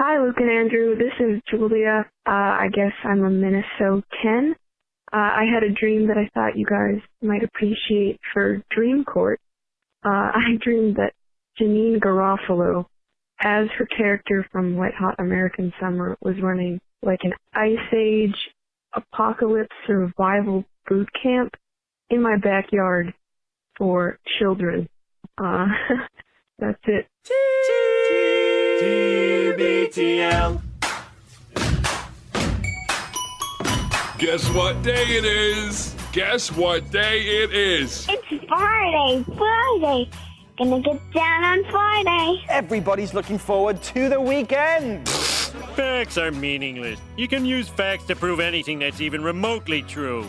Hi, Luke and Andrew. This is Julia. I guess I'm a Minnesotan. I had a dream that I thought you guys might appreciate for Dream Court. I dreamed that Janine Garofalo, as her character from Wet Hot American Summer, was running like an Ice Age apocalypse survival boot camp in my backyard for children. That's it. TBTL. Guess what day it is? Guess what day it is? It's Friday. Gonna get down on Friday. Everybody's looking forward to the weekend. Facts are meaningless. You can use facts to prove anything that's even remotely true.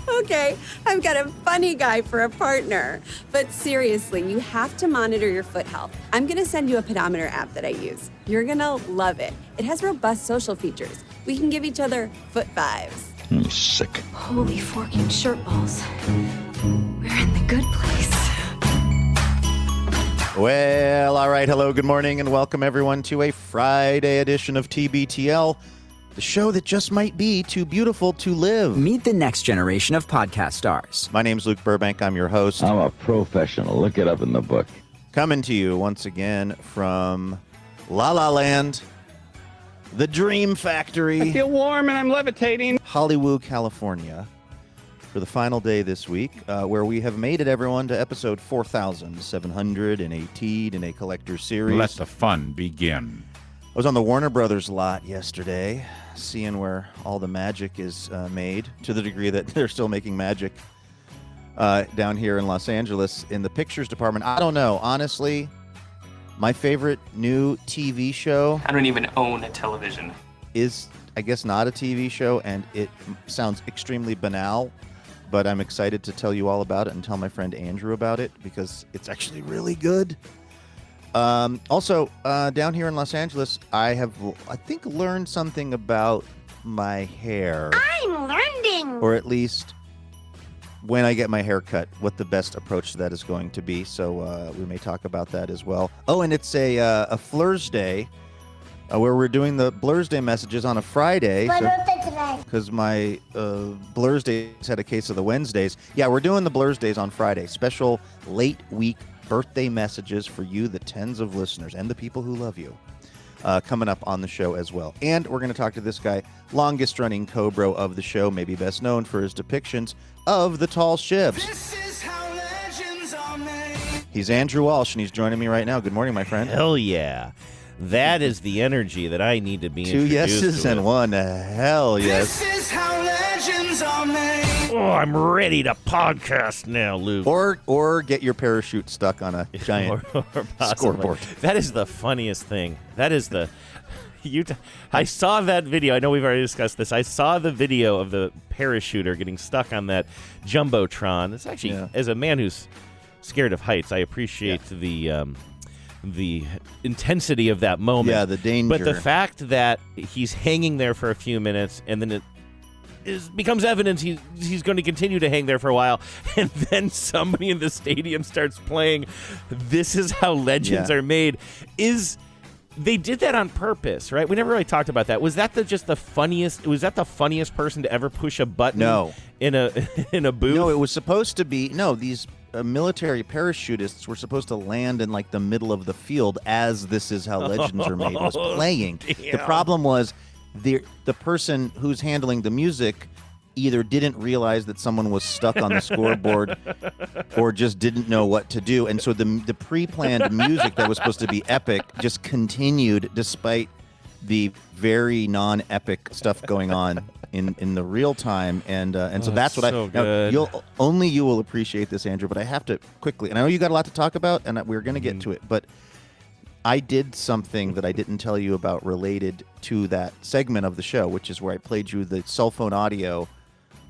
Okay, I've got a funny guy for a partner. But seriously, you have to monitor your foot health. I'm gonna send you a pedometer app that I use. You're gonna love it. It has robust social features. We can give each other foot fives. I'm sick. Holy forking shirt balls. We're in the good place. Well, all right. Hello, good morning, and welcome everyone to a Friday edition of TBTL, the show that just might be too beautiful to live. Meet the next generation of podcast stars. My name's Luke Burbank. I'm your host. I'm a professional. Look it up in the book. Coming to you once again from La La Land, the Dream Factory. I feel warm and I'm levitating. Hollywood, California, for the final day this week, where we have made it, everyone, to episode 4,718 in a collector series. Let the fun begin. I was on the Warner Brothers lot yesterday, seeing where all the magic is made, to the degree that they're still making magic down here in Los Angeles in the pictures department. I don't know. Honestly, my favorite new TV show... I don't even own a television. ...is, I guess, not a TV show, and it sounds extremely banal, but I'm excited to tell you all about it and tell my friend Andrew about it, because it's actually really good. Also, down here in Los Angeles, I think, learned something about my hair. I'm learning. Or at least, when I get my hair cut, what the best approach to that is going to be. So we may talk about that as well. Oh, and it's a Fleurs Day, where we're doing the Blurs Day messages on a Friday. My birthday today. Because my Blurs Days had a case of the Wednesdays. Yeah, we're doing the Blurs Days on Friday. Special late week birthday messages for you, the tens of listeners, and the people who love you, coming up on the show as well. And we're going to talk to this guy, longest-running Cobra of the show, maybe best known for his depictions of the tall ships. This is how legends are made. He's Andrew Walsh, and he's joining me right now. Good morning, my friend. Hell yeah. That is the energy that I need to be Two yeses to and one hell yes. This is how legends are made. Oh, I'm ready to podcast now, Luke. Or get your parachute stuck on a giant or scoreboard. That is the funniest thing. That is the... I saw that video. I know we've already discussed this. I saw the video of the parachuter getting stuck on that Jumbotron. It's actually, as a man who's scared of heights, I appreciate the intensity of that moment. Yeah, the danger. But the fact that he's hanging there for a few minutes and then it becomes evidence he's going to continue to hang there for a while, and then somebody in the stadium starts playing This Is How Legends Are Made. They did that on purpose, right? We never really talked about that. Was that the funniest? Was that the funniest person to ever push a button? No. In a booth? No, it was supposed to be. No, these military parachutists were supposed to land in like the middle of the field as This Is How Legends Are Made was playing. Damn. The problem was the person who's handling the music either didn't realize that someone was stuck on the scoreboard or just didn't know what to do. And so the pre-planned music that was supposed to be epic just continued despite the very non-epic stuff going on in the real time. And so that's what so now, you will appreciate this, Andrew, but I have to quickly, and I know you got a lot to talk about, and we're going to get to it, but I did something that I didn't tell you about related to that segment of the show, which is where I played you the cell phone audio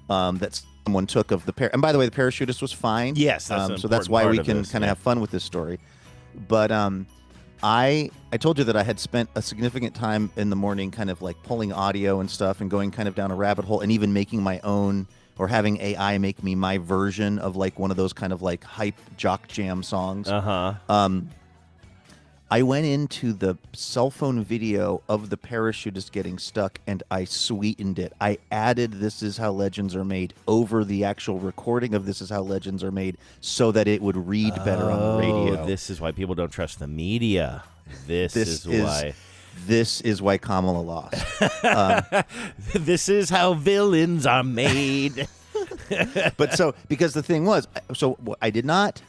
that someone took of the and by the way, the parachutist was fine. Yes, that's so that's why we can kind of have fun with this story. But I told you that I had spent a significant time in the morning kind of like pulling audio and stuff and going kind of down a rabbit hole and even making my own, or having AI make me my version of like one of those kind of like hype jock jam songs. Uh-huh. I went into the cell phone video of the parachutist getting stuck, and I sweetened it. I added "This Is How Legends Are Made" over the actual recording of "This Is How Legends Are Made" so that it would read better on the radio. This is why people don't trust the media. This is why. This is why Kamala lost. This is how villains are made. But because the thing was, I did not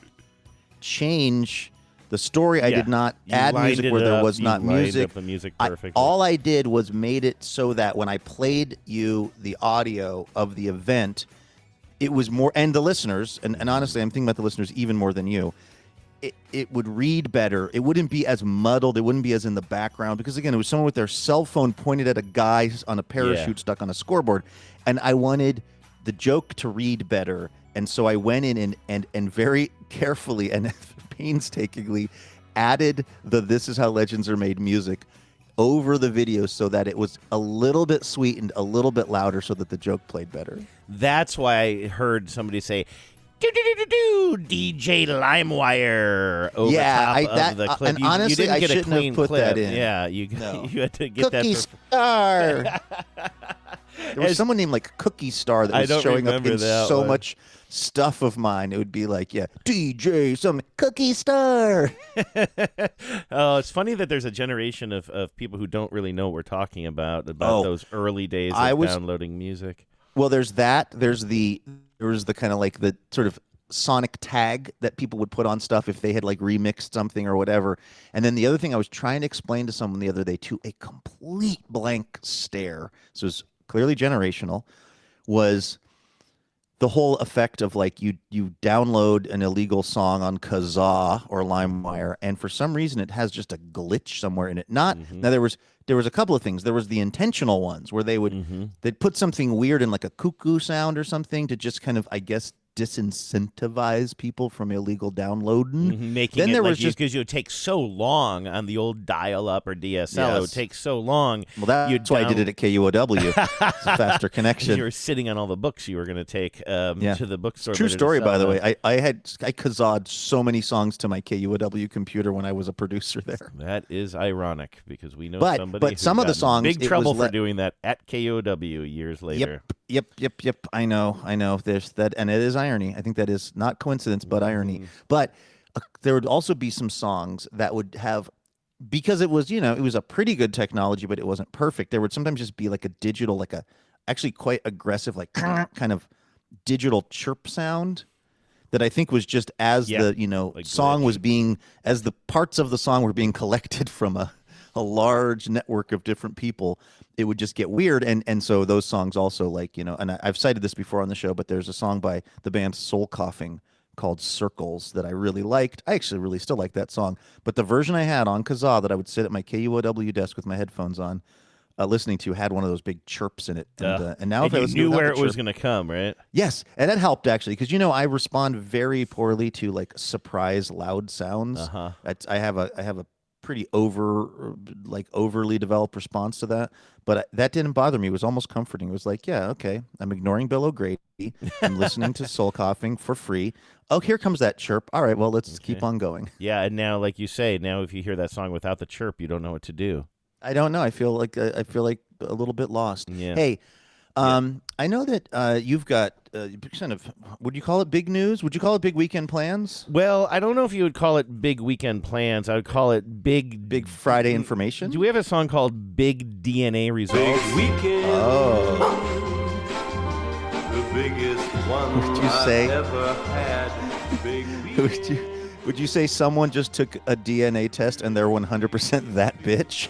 change the story. I did not add music where there was not music. The music perfectly. All I did was made it so that when I played you the audio of the event, it was more, and the listeners, and honestly, I'm thinking about the listeners even more than you, it would read better. It wouldn't be as muddled. It wouldn't be as in the background because, again, it was someone with their cell phone pointed at a guy on a parachute stuck on a scoreboard, and I wanted the joke to read better. And so I went in and very carefully and painstakingly added the "This Is How Legends Are Made" music over the video so that it was a little bit sweetened, a little bit louder so that the joke played better. That's why I heard somebody say, DJ LimeWire over top of the clip. And honestly, you didn't get I shouldn't a clean have put clip. that in. Yeah, you had to get Cookie that. Star. There was someone named like Cookie Star that was showing up in so much stuff of mine. It would be like, DJ some Cookie Star. Oh, it's funny that there's a generation of people who don't really know what we're talking about those early days of downloading music. Well, there's that. There was the kind of like the sort of sonic tag that people would put on stuff if they had like remixed something or whatever. And then the other thing I was trying to explain to someone the other day, to a complete blank stare, so it was clearly generational, was the whole effect of like you download an illegal song on Kazaa or LimeWire, and for some reason it has just a glitch somewhere in it. Now there was a couple of things. There was the intentional ones where they'd put something weird in like a cuckoo sound or something to just kind of, I guess, disincentivize people from illegal downloading. Making then it there like was just because it would take so long on the old dial-up or DSL. It would take so long. Well, that's why I did it at KUOW. It's a faster connection. You were sitting on all the books you were going to take to the bookstore. True story, by the way. I Kaza'd so many songs to my KUOW computer when I was a producer there. That is ironic because we know somebody but some of the songs, big trouble for doing that at KUOW years later. Yep. I know. There's that, and it is irony. I think that is not coincidence, but irony. But there would also be some songs that would have, because it was, it was a pretty good technology, but it wasn't perfect. There would sometimes just be like a digital, actually quite aggressive, like kind of digital chirp sound that I think was just as the song was being, as the parts of the song were being collected from a large network of different people, it would just get weird. And so those songs also, and I've cited this before on the show, but there's a song by the band Soul Coughing called Circles that I really liked. I actually really still like that song. But the version I had on Kazaa that I would sit at my KUOW desk with my headphones on, listening to, had one of those big chirps in it. And now if I knew where it was going to come, right? Yes, and that helped actually, because I respond very poorly to like surprise loud sounds. I have a pretty overly developed response to that, but that didn't bother me. It was almost comforting. It was like, yeah, okay, I'm ignoring Bill O'Grady. I'm listening to Soul Coughing for free. Oh, here comes that chirp. All right, well, let's keep on going. Yeah, and now, like you say, now if you hear that song without the chirp, you don't know what to do. I don't know. I feel like a little bit lost. Yeah. Hey, I know that you've got kind of, would you call it big news? Would you call it big weekend plans? Well, I don't know if you would call it big weekend plans. I would call it big Friday information. Do we have a song called Big DNA Results? Big weekend. Oh. The biggest one Would you say? I ever had. Big weekend. Would you say someone just took a DNA test and they're 100% that bitch?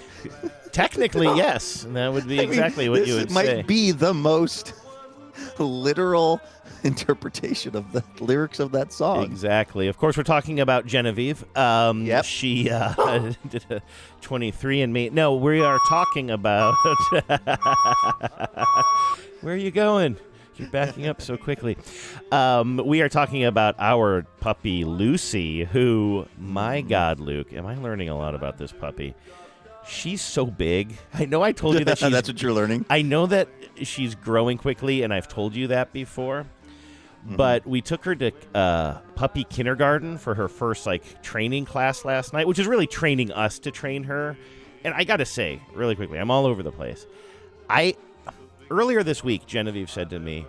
Technically, yes. That would be exactly what you would say. This might be the most literal interpretation of the lyrics of that song. Exactly. Of course, we're talking about Genevieve. Yep. She did a 23andMe. No, we are talking about... Where are you going? You're backing up so quickly. We are talking about our puppy, Lucy, who, my God, Luke, am I learning a lot about this puppy? She's so big. I know I told you that she's... That's what you're learning? I know that she's growing quickly, and I've told you that before. But we took her to puppy kindergarten for her first training class last night, which is really training us to train her. And I got to say, really quickly, I'm all over the place. Earlier this week, Genevieve said to me,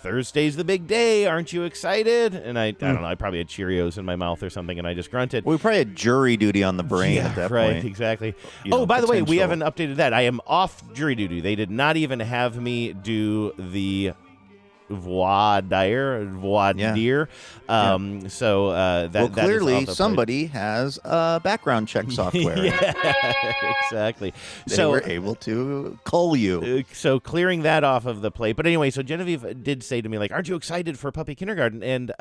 "Thursday's the big day. Aren't you excited?" And I don't know. I probably had Cheerios in my mouth or something, and I just grunted. We probably had jury duty on the brain at that point. Right, exactly. By the way, we haven't updated that. I am off jury duty. They did not even have me do the voir dire. So clearly somebody has background check software. Exactly. They were able to cull you. So clearing that off of the plate. But anyway, so Genevieve did say to me, aren't you excited for puppy kindergarten? And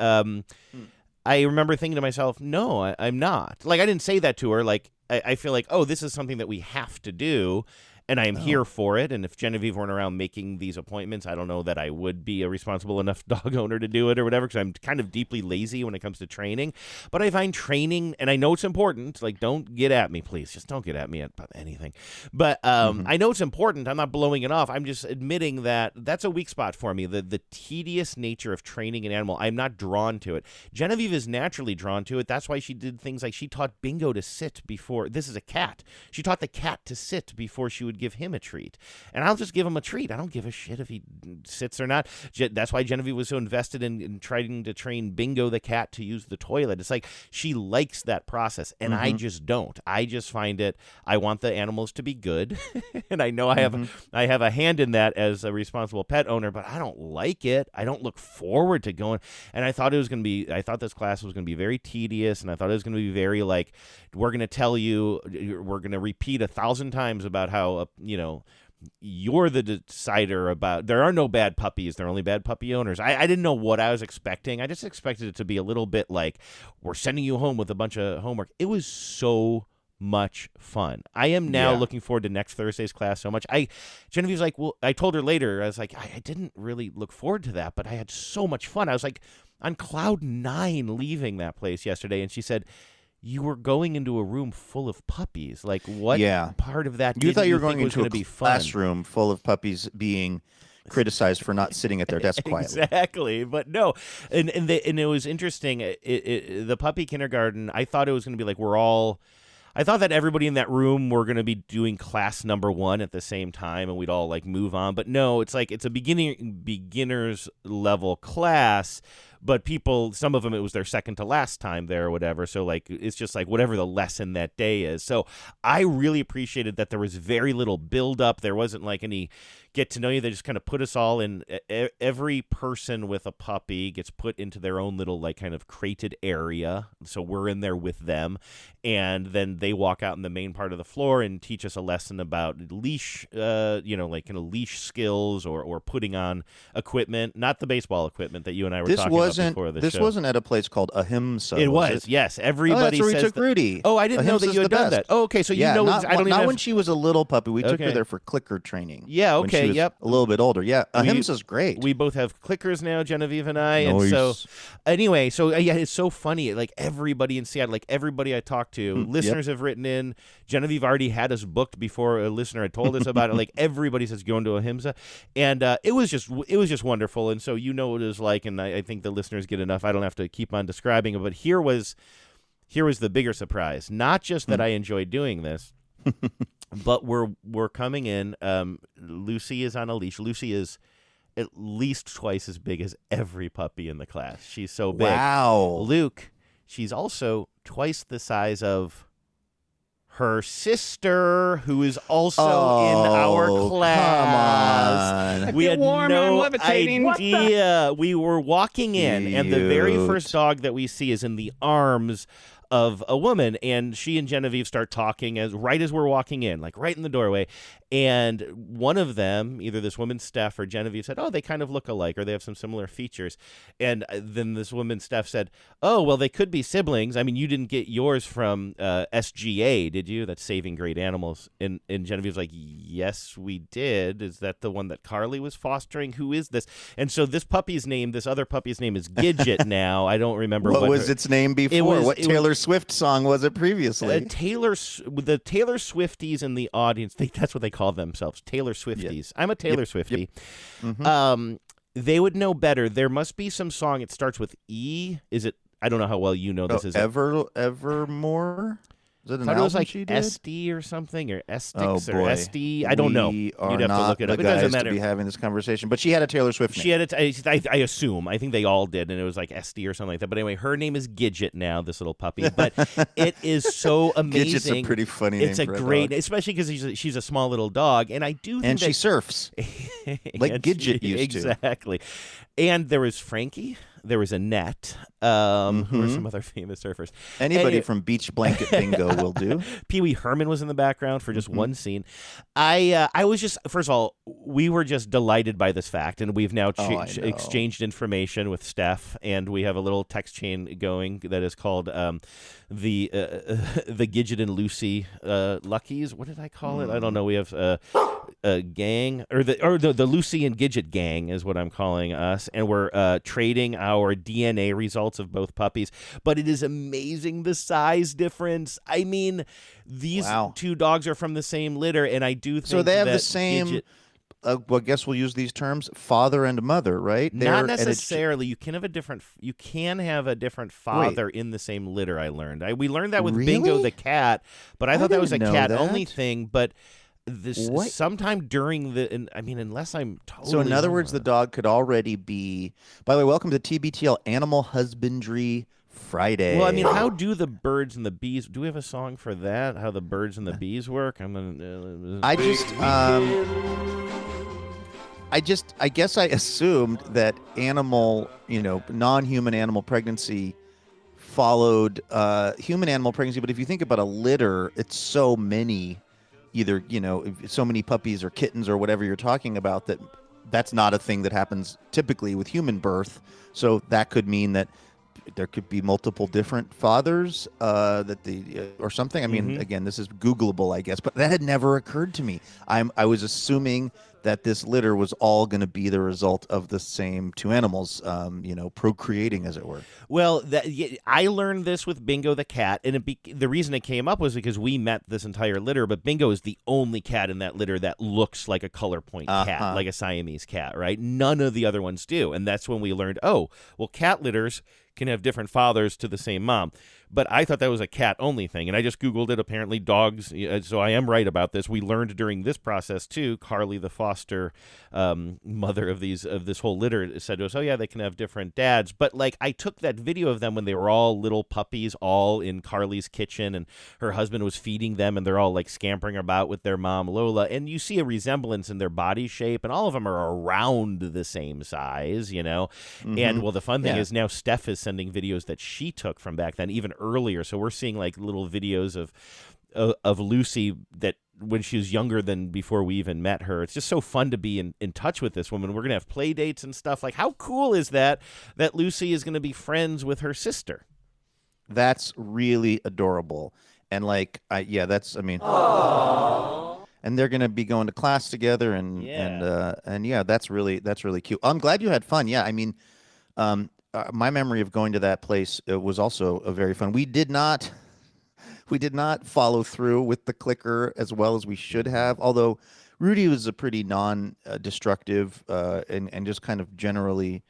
I remember thinking to myself, no, I'm not. I didn't say that to her. I feel like, this is something that we have to do. And I am here for it. And if Genevieve weren't around making these appointments, I don't know that I would be a responsible enough dog owner to do it or whatever, because I'm kind of deeply lazy when it comes to training. But I find training, and I know it's important. Don't get at me, please. Just don't get at me about anything. But I know it's important. I'm not blowing it off. I'm just admitting that that's a weak spot for me. The tedious nature of training an animal, I'm not drawn to it. Genevieve is naturally drawn to it. That's why she did things like she taught Bingo to sit before. This is a cat. She taught the cat to sit before she would give him a treat, and I'll just give him a treat. I don't give a shit if he sits or not. That's why Genevieve was so invested in trying to train Bingo the cat to use the toilet. It's she likes that process, and I just don't. I just find it. I want the animals to be good, and I know I have a hand in that as a responsible pet owner, but I don't like it. I don't look forward to going. And I thought I thought this class was going to be very tedious, and I thought it was going to be very we're going to tell you, we're going to repeat 1,000 times about how you're the decider about. There are no bad puppies. There are only bad puppy owners. I didn't know what I was expecting. I just expected it to be a little bit we're sending you home with a bunch of homework. It was so much fun. I am now looking forward to next Thursday's class so much. Genevieve's I told her later, I was I didn't really look forward to that, but I had so much fun. I was on cloud 9 leaving that place yesterday, and she said, "You were going into a room full of puppies. What part of that you thought you were going into a be classroom full of puppies being criticized for not sitting at their desk quietly?" Exactly, but no. And it was interesting. The puppy kindergarten, I thought it was going to be I thought that everybody in that room were going to be doing class number 1 at the same time, and we'd all move on. But no, it's it's a beginner's level class. But some of them, it was their second to last time there or whatever. So, it's just whatever the lesson that day is. So I really appreciated that there was very little build-up. There wasn't any get to know you. They just kind of put us all in. Every person with a puppy gets put into their own little, kind of crated area. So we're in there with them. And then they walk out in the main part of the floor and teach us a lesson about leash, leash skills or putting on equipment, not the baseball equipment that you and I were talking about before the show. This wasn't at a place called Ahimsa. It was, yes. Everybody that's where says we took Rudy. Oh, I didn't know that you had done that. Oh, okay. So you know, not when she was a little puppy. We took her there for clicker training. Yeah, okay, when she was a little bit older. Yeah, Ahimsa's great. We both have clickers now, Genevieve and I. Nice. And so, anyway, it's so funny. Everybody in Seattle, everybody I talked to, listeners have written in. Genevieve already had us booked before a listener had told us about it. Everybody says going to Ahimsa, and it was just wonderful. And so what it was like, and I think the listeners get enough. I don't have to keep on describing it, but here was the bigger surprise. Not just that I enjoyed doing this, but we're coming in. Lucy is on a leash. Lucy is at least twice as big as every puppy in the class. She's so big. Wow. Luke, she's also twice the size of her sister, who is also in our class. Come on. We had warm and I'm no levitating. idea. We were walking in, and the very first dog that we see is in the arms of a woman, and she and Genevieve start talking right as we're walking in, right in the doorway. And one of them, either this woman, Steph, or Genevieve, said, "Oh, they kind of look alike, or they have some similar features." And then this woman, Steph, said, "Oh, well, they could be siblings. I mean, you didn't get yours from SGA, did you? That's Saving Great Animals." And Genevieve's like, "Yes, we did. Is that the one that Carly was fostering? Who is this?" And so this other puppy's name is Gidget now. I don't remember what was its name before. What Taylor Swift song was it previously? The Taylor Swifties in the audience, that's what they call themselves, Taylor Swifties. Yep. I'm a Taylor Swiftie. Yep. They would know better. There must be some song. It starts with E. Is it? I don't know how well you know this. Is Evermore? Is it an I thought it was album like she did? SD or something, or Estix Oh, or boy. SD. I don't know. We are You'd have to not look it up. the It doesn't guys matter. to be having this conversation. But she had a Taylor Swift name. She had it. I assume. I think they all did, and it was like SD or something like that. But anyway, her name is Gidget now. This little puppy, but it is so amazing. Gidget's a pretty funny It's name a for a great, dog. especially because she's a small little dog, and I do. Think And that, she surfs. Like and Gidget used to. Exactly. And there was Frankie. There was Annette. Who are some other famous surfers? Anybody from Beach Blanket Bingo will do. Pee Wee Herman was in the background for just one scene. I was just, first of all, we were just delighted by this fact, and we've now exchanged information with Steph, and we have a little text chain going that is called the Gidget and Lucy Luckies. What did I call it? I don't know. We have a gang, or the Lucy and Gidget gang is what I'm calling us, and we're trading our DNA results of both puppies. But it is amazing the size difference. I mean, these two dogs are from the same litter, and I do think So they have that the same. Gidget, Well, I guess we'll use these terms: father and mother, right? not necessarily. You can have a different. You can have a different father in the same litter. I learned. We learned that with Bingo the cat, but I thought that was a cat-only thing. But sometime during unless I'm totally. So in other words, the dog could already be. By the way, welcome to TBTL Animal Husbandry Friday. Well, I mean, how do the birds and the bees? Do we have a song for that? How the birds and the bees work? I guess I assumed that non-human animal pregnancy followed human animal pregnancy. But if you think about a litter, it's so many, either so many puppies or kittens or whatever you're talking about, that's not a thing that happens typically with human birth. So that could mean that there could be multiple different fathers or something. I mean, again, this is Googleable, I guess, but that had never occurred to me. I was assuming that this litter was all going to be the result of the same two animals, procreating, as it were. Well, I learned this with Bingo the cat, and the reason it came up was because we met this entire litter, but Bingo is the only cat in that litter that looks like a color point cat, like a Siamese cat, right? None of the other ones do, and that's when we learned, cat litters can have different fathers to the same mom. But I thought that was a cat-only thing, and I just Googled it. Apparently, dogs, so I am right about this. We learned during this process, too, Carly, the foster mother of this whole litter, said to us, they can have different dads. But, I took that video of them when they were all little puppies, all in Carly's kitchen, and her husband was feeding them, and they're all, scampering about with their mom, Lola. And you see a resemblance in their body shape, and all of them are around the same size, And, well, the fun thing is now Steph is sending videos that she took from back then, even earlier. So we're seeing little videos of Lucy that when she was younger than before we even met her. It's just so fun to be in touch with this woman. We're going to have play dates and stuff. How cool is that Lucy is going to be friends with her sister? That's really adorable. And that's, I mean, and they're going to be going to class together and that's really cute. I'm glad you had fun. Yeah. I mean, my memory of going to that place was also a very fun. We did not follow through with the clicker as well as we should have. Although Rudy was a pretty non-destructive and just kind of generally,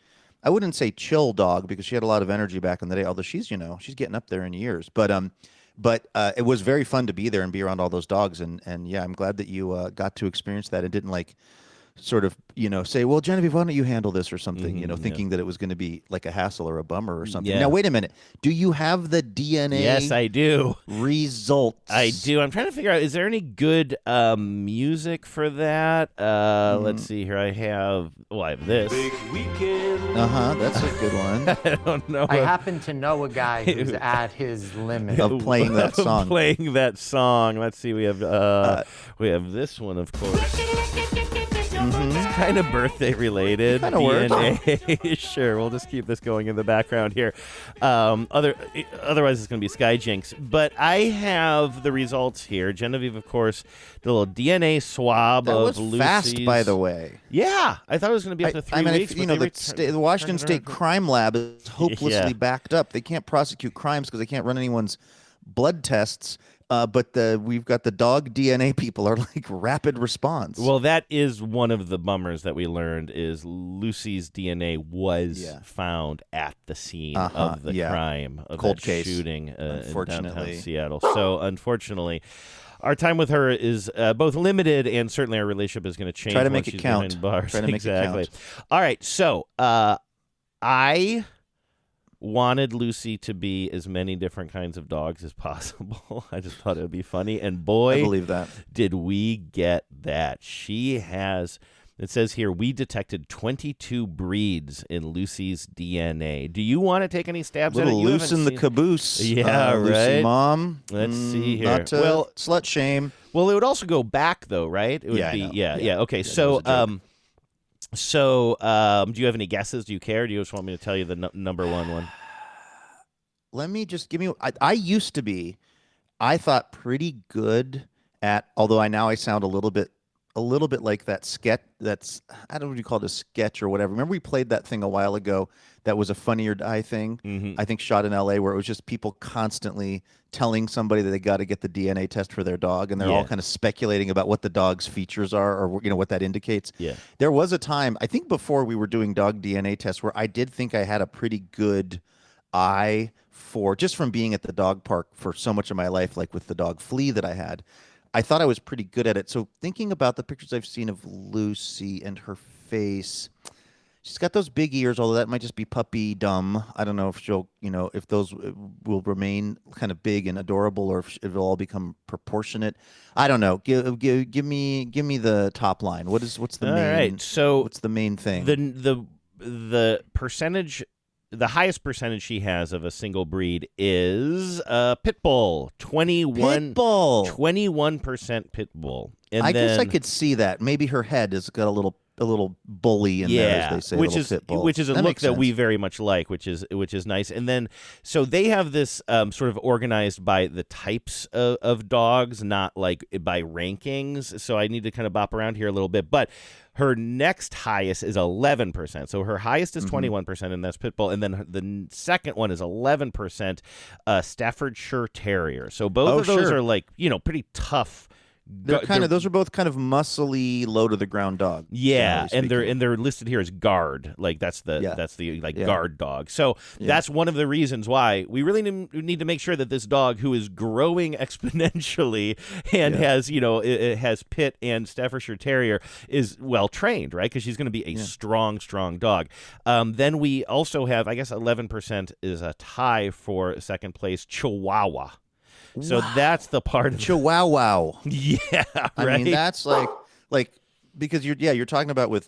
I wouldn't say chill dog because she had a lot of energy back in the day. Although she's getting up there in years. But it was very fun to be there and be around all those dogs. And I'm glad that you got to experience that and didn't sort of, say, well, Genevieve, why don't you handle this or something, thinking that it was going to be like a hassle or a bummer or something. Yeah. Now, wait a minute. Do you have the DNA? Yes, I do. Results. I do. I'm trying to figure out, is there any good music for that? Let's see here. I have this. Big weekend. That's a good one. I don't know. I happen to know a guy who's at his limit. Of playing that song. Let's see. We have this one, of course. It's kind of birthday related. DNA. Sure, we'll just keep this going in the background here. Otherwise, it's going to be Sky Jinx. But I have the results here. Genevieve, of course, the little DNA swab of Lucy's. That was fast, by the way. Yeah, I thought it was going to be up to 3 weeks. The Washington State Crime Lab is hopelessly backed up. They can't prosecute crimes because they can't run anyone's blood tests. But we've got the dog DNA people are like rapid response. Well, that is one of the bummers that we learned is Lucy's DNA was found at the scene of the crime, of cold that case, shooting in unfortunately. downtown Seattle. So, unfortunately, our time with her is both limited, and certainly our relationship is going to change. Try to once make it she's count. behind bars. Try to make exactly. it count. All right, so I wanted Lucy to be as many different kinds of dogs as possible. I just thought it would be funny. And boy, I believe that. Did we get that. She has, it says here, we detected 22 breeds in Lucy's DNA. Do you want to take any stabs at it? Little You loose haven't in the seen- caboose. Yeah, Lucy right. Mom. Let's see here. Not to slut shame. Well, it would also go back, though, right? It would Yeah, I be, know. yeah. Okay, Yeah, so, do you have any guesses? Do you care? Do you just want me to tell you the number one? Let me just give me. I used to be, I thought pretty good at. Although I sound a little bit like that sketch. That's I don't know what you call it, a sketch or whatever. Remember we played that thing a while ago that was a Funny or Die thing. Mm-hmm. I think shot in L.A. where it was just people constantly telling somebody that they got to get the DNA test for their dog, and they're all kind of speculating about what the dog's features are, or what that indicates. Yeah. There was a time, I think, before we were doing dog DNA tests, where I did think I had a pretty good eye for, just from being at the dog park for so much of my life, like with the dog Flea that I had, I thought I was pretty good at it. So thinking about the pictures I've seen of Lucy and her face, she's got those big ears, although that might just be puppy dumb. I don't know if she'll, if those will remain kind of big and adorable, or if it'll all become proportionate. I don't know. Give me the top line. What's the main? All right. So what's the main thing? The percentage. The highest percentage she has of a single breed is pit bull. 21% pit bull. And I guess I could see that. Maybe her head has got a little bully in there, as they say. Which pit bull. which is a that look makes that we sense. very much like, which is nice. And then so they have this sort of organized by the types of dogs, not like by rankings. So I need to kind of bop around here a little bit, but her next highest is 11%. So her highest is 21%, and that's pit bull. And then the second one is 11% Staffordshire Terrier. So both of those are like, pretty tough. Those are both kind of muscly, low to the ground dogs. Yeah, and they're listed here as guard. Like that's the guard dog. So that's one of the reasons why we really need to make sure that this dog, who is growing exponentially and has it has pit and Staffordshire Terrier, is well trained, right? Because she's going to be a strong dog. Then we also have, I guess, 11% is a tie for second place, Chihuahua. So that's the part of Chihuahua. Yeah, right. I mean, that's like because you're talking about with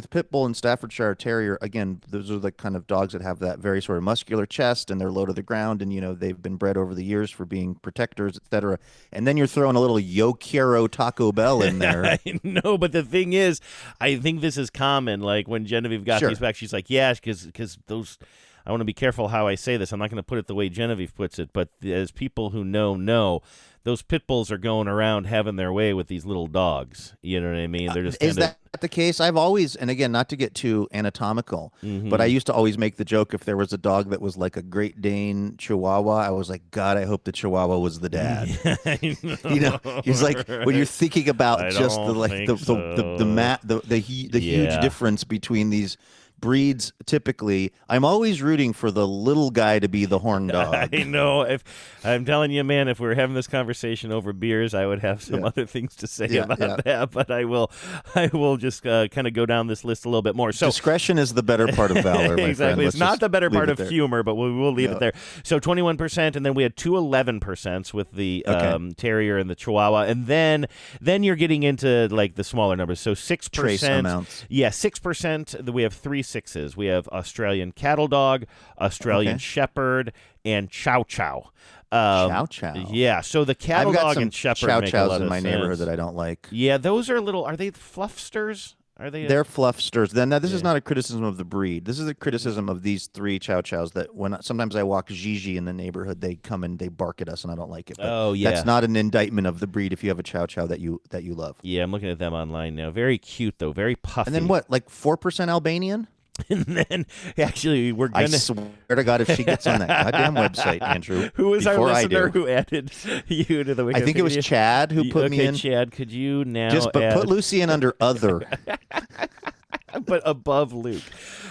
pit bull and Staffordshire Terrier. Again, those are the kind of dogs that have that very sort of muscular chest, and they're low to the ground, and they've been bred over the years for being protectors, etc. And then you're throwing a little Yo Quiero Taco Bell in there. I know, but the thing is, I think this is common. Like when Genevieve got these back, she's like, yeah, because those. I want to be careful how I say this. I'm not going to put it the way Genevieve puts it, but as people who know, those pit bulls are going around having their way with these little dogs. You know what I mean? They're just is that the case? I've always, and again, not to get too anatomical, but I used to always make the joke if there was a dog that was like a Great Dane Chihuahua, I was like, God, I hope the Chihuahua was the dad. I know, He's like when you're thinking about just the huge difference between these breeds. Typically, I'm always rooting for the little guy to be the horn dog. I know. If I'm telling you, man, if we were having this conversation over beers, I would have some other things to say about that. But I will just kind of go down this list a little bit more. So discretion is the better part of valor. My exactly, friend. it's not the better part of humor, but we'll leave it there. So 21%, and then we had two 11% with the Terrier and the Chihuahua, and then you're getting into like the smaller numbers. So 6%. Trace amounts. Yeah, 6%. We have 3 6s. We have Australian Cattle Dog, Australian Shepherd, and Chow Chow. Chow Chow. Yeah, so the Cattle Dog and Shepherd Chow make Chows a lot in of my sense. neighborhood that I don't like. Yeah, those are little. Are they fluffsters? Are they? They're fluffsters. Then this is not a criticism of the breed. This is a criticism of these 3 Chow Chows that sometimes I walk Gigi in the neighborhood, they come and they bark at us, and I don't like it. But that's not an indictment of the breed. If you have a Chow Chow that you love, Yeah, I'm looking at them online now. Very cute though, very puffy. and then what? Like 4% Albanian? And then, actually, we're I gonna. swear to God, if she gets on that goddamn website, Andrew, Who was our before I listener do. who added you to the Wikipedia? I think it was Chad who put me in. Chad, could you now Just but add... put Lucy in under other. but above Luke.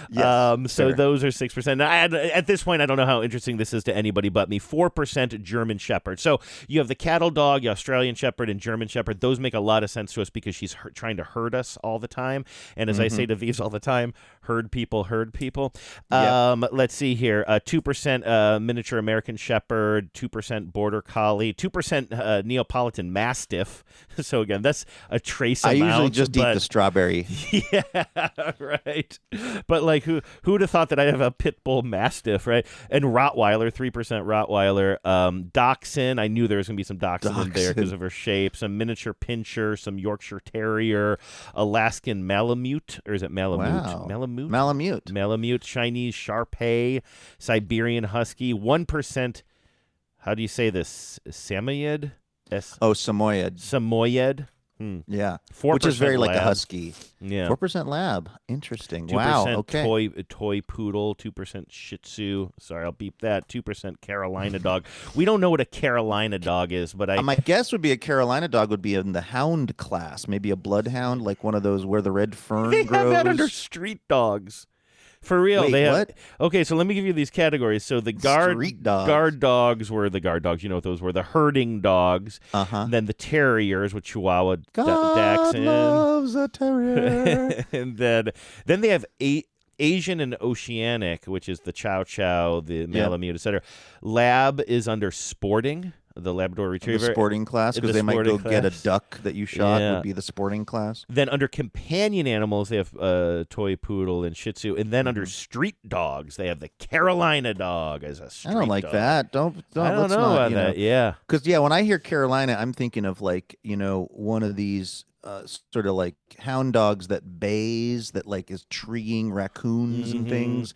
Yes, so fair. those are 6%. Now, at this point, I don't know how interesting this is to anybody but me. 4% German Shepherd. So you have the cattle dog, Australian Shepherd, and German Shepherd. Those make a lot of sense to us because she's trying to herd us all the time. And as I say to Vives all the time, herd people, herd people. Let's see here. 2% miniature American Shepherd, 2% Border Collie, 2% Neapolitan Mastiff. So again, that's a trace amount. I usually just eat the strawberry. Yeah, right. But like, who would have thought that I'd have a pit bull mastiff, right? And Rottweiler, 3% Rottweiler. Dachshund, I knew there was going to be some Dachshund in there because of her shape. Some miniature Pinscher, some Yorkshire Terrier, Alaskan Malamute, or is it Malamute? Wow. Malamute. Malamute, Chinese Shar-Pei, Siberian Husky, 1%. How do you say this? Samoyed? Samoyed. Samoyed. Yeah, 4% which is very lab. like a husky. Yeah, 4% lab. Interesting. 2% Wow. Okay. Toy poodle, 2% Shih Tzu. Sorry, I'll beep that. 2% Carolina dog. We don't know what a Carolina dog is, but my guess would be a Carolina dog would be in the hound class, maybe a bloodhound, like one of those where the red fern they grows. have that under street dogs. For real, Wait, they have. what? Okay, so let me give you these categories. So the guard dogs were the guard dogs. You know what those were? The herding dogs. Then the terriers with Chihuahua, Dachshund. Loves a terrier. And then they have Asian and Oceanic, which is the Chow Chow, the Malamute, etc. Lab is under sporting. The Labrador Retriever. The sporting class, because they might go get a duck that you shot would be the sporting class. Then under companion animals, they have Toy Poodle and Shih Tzu. And then under street dogs, they have the Carolina dog as a street dog. I don't like that. Don't I don't know about that, yeah. Because, when I hear Carolina, I'm thinking of, like, one of these sort of like hound dogs that bays, that like is treeing raccoons and things.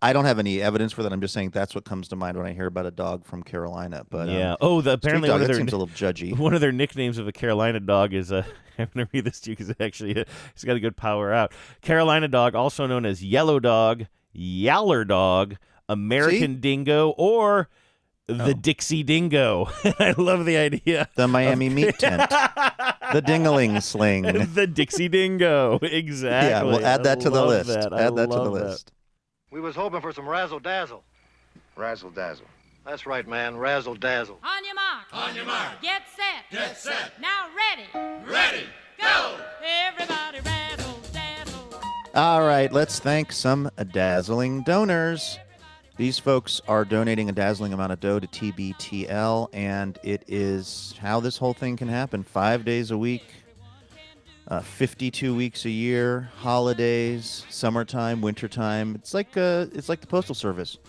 I don't have any evidence for that. I'm just saying that's what comes to mind when I hear about a dog from Carolina. But apparently dog, that seems a little judgy. One of their nicknames of a Carolina dog is I'm going to read this to you because actually it's got a good power out. Carolina dog, also known as yellow dog, yaller dog, American dingo, or the Dixie Dingo. I love the idea. The Miami meat tent. The Dingaling Sling. The Dixie Dingo. Exactly. Yeah, we'll add that to the list. Add that to the list. We was hoping for some razzle-dazzle. Razzle-dazzle. That's right, man. Razzle-dazzle. On your mark. On your mark. Get set. Get set. Now ready. Ready. Go. Everybody razzle-dazzle. All right, let's thank some dazzling donors. These folks are donating a dazzling amount of dough to TBTL, and it is how this whole thing can happen. 5 days a week, 52 weeks a year, holidays, summertime, wintertime. It's like the Postal Service.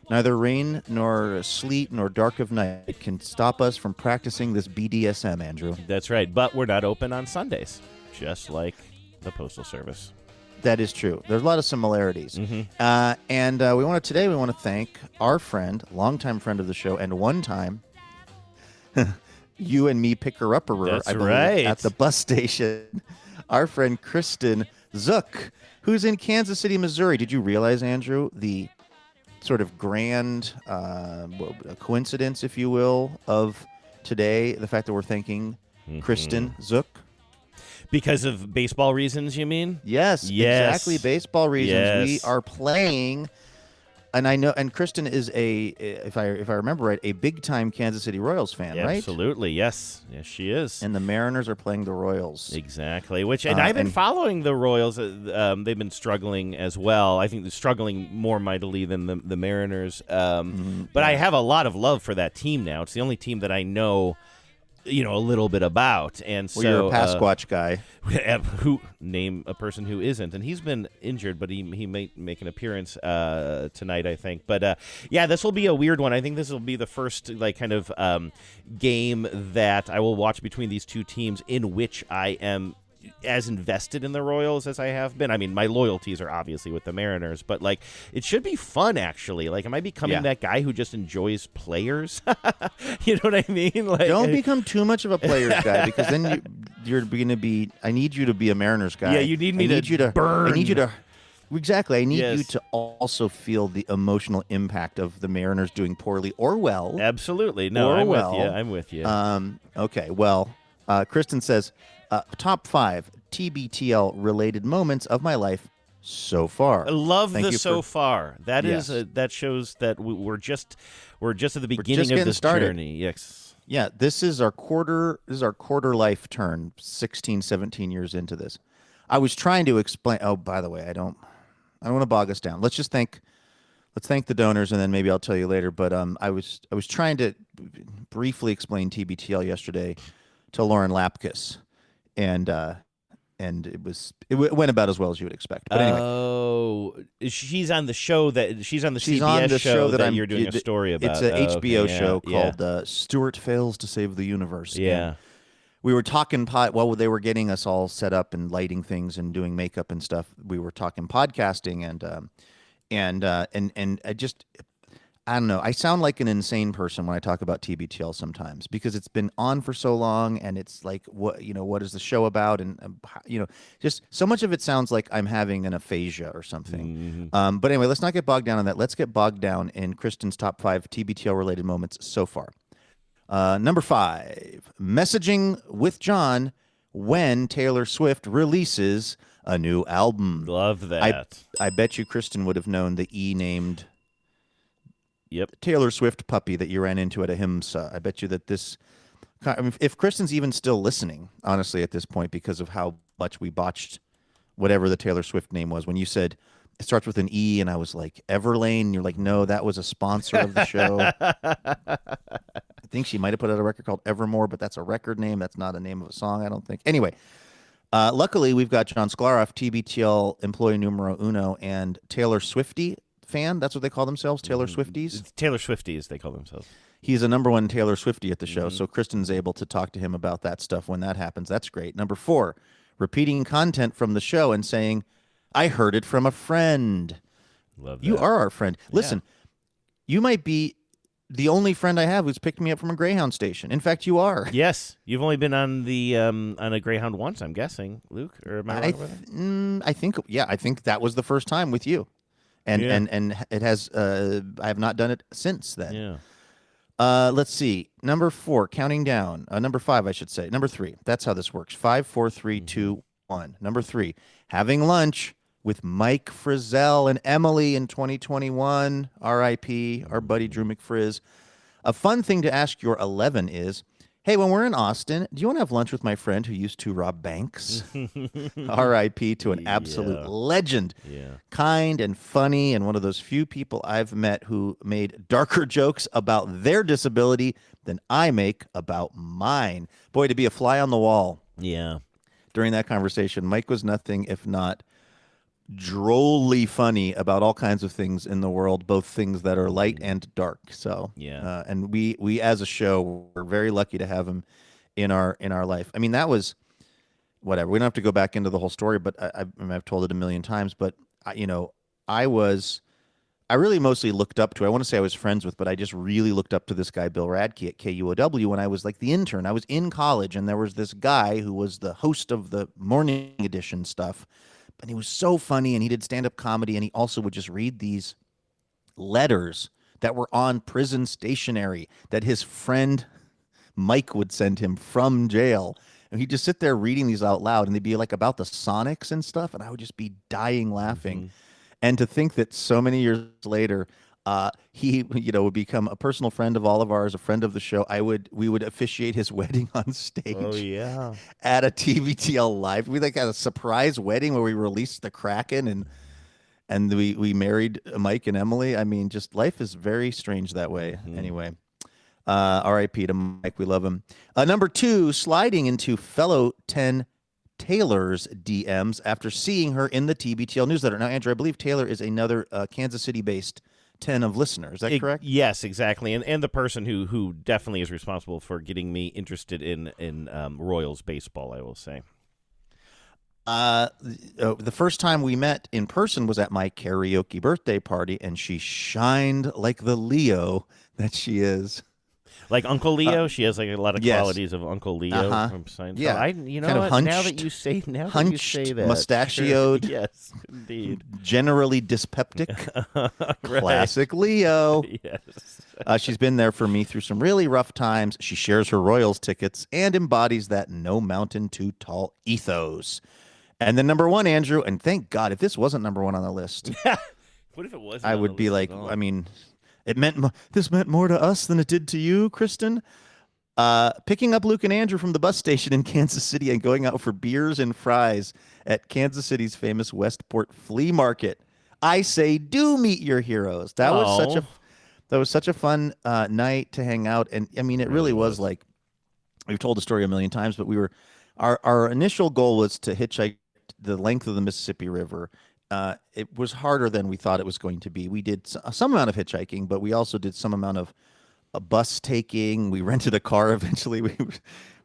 Neither rain nor sleet nor dark of night can stop us from practicing this BDSM, Andrew. That's right, but we're not open on Sundays, just like the Postal Service. That is true. There's a lot of similarities. And we want to thank our friend, longtime friend of the show, and one time you and me picker-upperer, I believe, right. at the bus station, our friend Kristen Zook, who's in Kansas City, Missouri. Did you realize, Andrew, the sort of grand coincidence, if you will, of today, the fact that we're thanking Kristen Zook? Because of baseball reasons, you mean? Yes, exactly. Baseball reasons. Yes. We are playing, and I know. And Kristen is if I remember right, a big time Kansas City Royals fan, right? Absolutely, yes, she is. And the Mariners are playing the Royals. Exactly. And I've been following the Royals. They've been struggling as well. I think they're struggling more mightily than the Mariners. But I have a lot of love for that team now. It's the only team that I know a little bit about, and so you're a Pasquatch guy. Who name a person who isn't, and he's been injured, but he may make an appearance tonight, I think. But this will be a weird one. I think this will be the first game that I will watch between these two teams in which I am as invested in the Royals as I have been. I mean, my loyalties are obviously with the Mariners, but it should be fun, actually. Am I becoming that guy who just enjoys players? You know what I mean? Don't become too much of a players guy, because then you're going to be. I need you to be a Mariners guy. Yeah, you need me to burn. I need you to Exactly. I need Yes. you to also feel the emotional impact of the Mariners doing poorly or well. Absolutely. No, or I'm well. with you. I'm with you. Okay. Well, Kristen says, top 5 TBTL related moments of my life so far. I love Thank the you so for- far. That Yes. is that shows that we're just at the beginning of getting this started. journey. Yes. Yeah, this is our quarter life turn, 16, 17 years into this. I was trying to explain. Oh, by the way, I don't want to bog us down. Let's thank the donors, and then maybe I'll tell you later. But I was trying to briefly explain TBTL yesterday to Lauren Lapkus, and it went about as well as you would expect. But anyway, Oh, she's on the show she's on the she's CBS on the show that you're doing a story about. It's an HBO okay, show yeah. called Stuart Fails to Save the Universe. Yeah. And we were talking while they were getting us all set up and lighting things and doing makeup and stuff. We were talking podcasting and I don't know. I sound like an insane person when I talk about TBTL sometimes because it's been on for so long and it's like what is the show about and just so much of it sounds like I'm having an aphasia or something. Mm-hmm. But anyway, let's not get bogged down on that. Let's get bogged down in Kristen's top 5 TBTL related moments so far. Number 5, messaging with John when Taylor Swift releases a new album. Love that. I bet you Kristen would have known the E-named Yep. Taylor Swift puppy that you ran into at a HIMSA. I bet you that this, if Kristen's even still listening, honestly, at this point, because of how much we botched whatever the Taylor Swift name was. When you said it starts with an E, and I was like, Everlane, and you're like, no, that was a sponsor of the show. I think she might have put out a record called Evermore, but that's a record name. That's not a name of a song, I don't think. Anyway, luckily, we've got John Sklaroff, TBTL employee numero uno, and Taylor Swiftie fan. That's what they call themselves, Taylor Swifties? It's Taylor Swifties, they call themselves. He's a number 1 Taylor Swiftie at the show, so Kristen's able to talk to him about that stuff when that happens. That's great. Number 4, repeating content from the show and saying, I heard it from a friend. Love that. You are our friend. Listen, you might be the only friend I have who's picked me up from a Greyhound station. In fact, you are. Yes, you've only been on the on a Greyhound once, I'm guessing, Luke. Or am I wrong about that? I think that was the first time with you, and it has. I have not done it since then. Yeah. Let's see. Number 4, counting down. Number 5, I should say. Number 3. That's how this works. 5, 4, 3, 2, 1. Number 3, having lunch with Mike Frizzell and Emily in 2021. R.I.P. Our buddy Drew McFrizz. A fun thing to ask your 11 is, hey, when we're in Austin, do you want to have lunch with my friend who used to rob banks? R.I.P. to an absolute legend. Yeah. Kind and funny, and one of those few people I've met who made darker jokes about their disability than I make about mine. Boy, to be a fly on the wall. Yeah. During that conversation, Mike was nothing if not drolly funny about all kinds of things in the world, both things that are light and dark. So yeah, and we as a show, we're very lucky to have him in our life. I mean, that was whatever. We don't have to go back into the whole story, but I've told it a million times. But I really mostly looked up to. I want to say I was friends with, but I just really looked up to this guy Bill Radke at KUOW when I was like the intern. I was in college, and there was this guy who was the host of the morning edition stuff. And he was so funny, and he did stand-up comedy, and he also would just read these letters that were on prison stationery that his friend Mike would send him from jail. And he'd just sit there reading these out loud, and they'd be like about the Sonics and stuff, and I would just be dying laughing. And to think that so many years later, he would become a personal friend of all of ours, a friend of the show. We would officiate his wedding on stage. Oh yeah, at a TBTL live. We had a surprise wedding where we released the Kraken and we married Mike and Emily. I mean, just life is very strange that way. Anyway, R.I.P. to Mike. We love him. Number 2, sliding into fellow 10 Taylor's DMs after seeing her in the TBTL newsletter. Now, Andrew, I believe Taylor is another Kansas City-based 10 of listeners. Is that correct? Yes, exactly. And the person who definitely is responsible for getting me interested in Royals baseball, I will say. The first time we met in person was at my karaoke birthday party, and she shined like the Leo that she is. Like Uncle Leo, she has like a lot of yes. qualities of Uncle Leo from Seinfeld. Yeah, you know kind what? of hunched, now that you say that, mustachioed, yes, indeed, generally dyspeptic, right. Classic Leo. Yes, she's been there for me through some really rough times. She shares her Royals tickets and embodies that no mountain too tall ethos. And then number 1, Andrew, and thank God if this wasn't number 1 on the list. What if it wasn't? I would be like, I mean, this meant more to us than it did to you, Kristen. Picking up Luke and Andrew from the bus station in Kansas City and going out for beers and fries at Kansas City's famous Westport Flea Market. I say, do meet your heroes. That was such a fun night to hang out, and I mean, it really was like, we've told the story a million times, but our initial goal was to hitchhike the length of the Mississippi River. It was harder than we thought it was going to be. We did some amount of hitchhiking, but we also did some amount of bus taking. We rented a car eventually.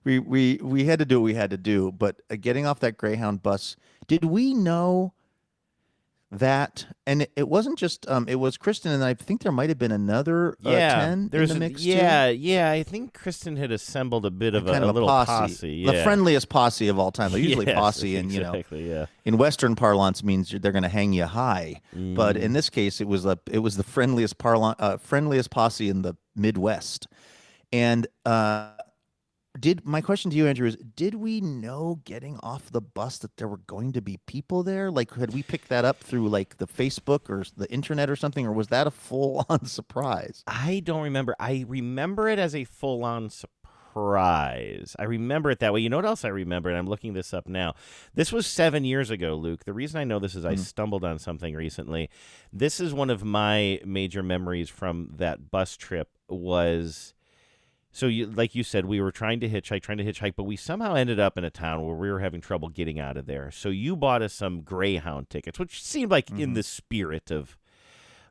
We had to do what we had to do. But getting off that Greyhound bus, did we know that? And it wasn't just it was Kristen, and I think there might have been another 10 in the mix too. Yeah. I think Kristen had assembled a bit of a little posse. Yeah. The friendliest posse of all time. They're usually posse, and in Western parlance means they're going to hang you high. But in this case, it was the friendliest posse in the Midwest. And my question to you, Andrew, is did we know getting off the bus that there were going to be people there? Like, had we picked that up through like the Facebook or the internet or something, or was that a full-on surprise? I don't remember. I remember it as a full-on surprise. I remember it that way. You know what else I remember? And I'm looking this up now. This was 7 years ago, Luke. The reason I know this is I stumbled on something recently. This is one of my major memories from that bus trip was... So, like you said, we were trying to hitchhike, but we somehow ended up in a town where we were having trouble getting out of there. So you bought us some Greyhound tickets, which seemed like in the spirit of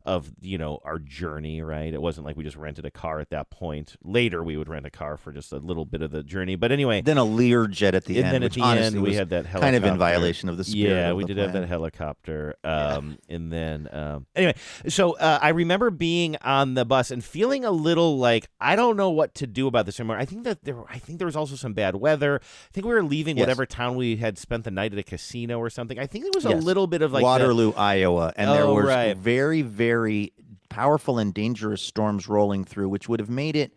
our journey, right? It wasn't like we just rented a car at that point. Later, we would rent a car for just a little bit of the journey. But anyway, then a Learjet at the end. And then at the end, we had that helicopter. Kind of in violation of the spirit. Yeah, of we the did plan. have that helicopter. And then anyway, so I remember being on the bus and feeling a little like I don't know what to do about this anymore. I think there was also some bad weather. I think we were leaving whatever town we had spent the night at a casino or something. I think it was a little bit of like Waterloo, Iowa, and there was very, very powerful and dangerous storms rolling through, which would have made it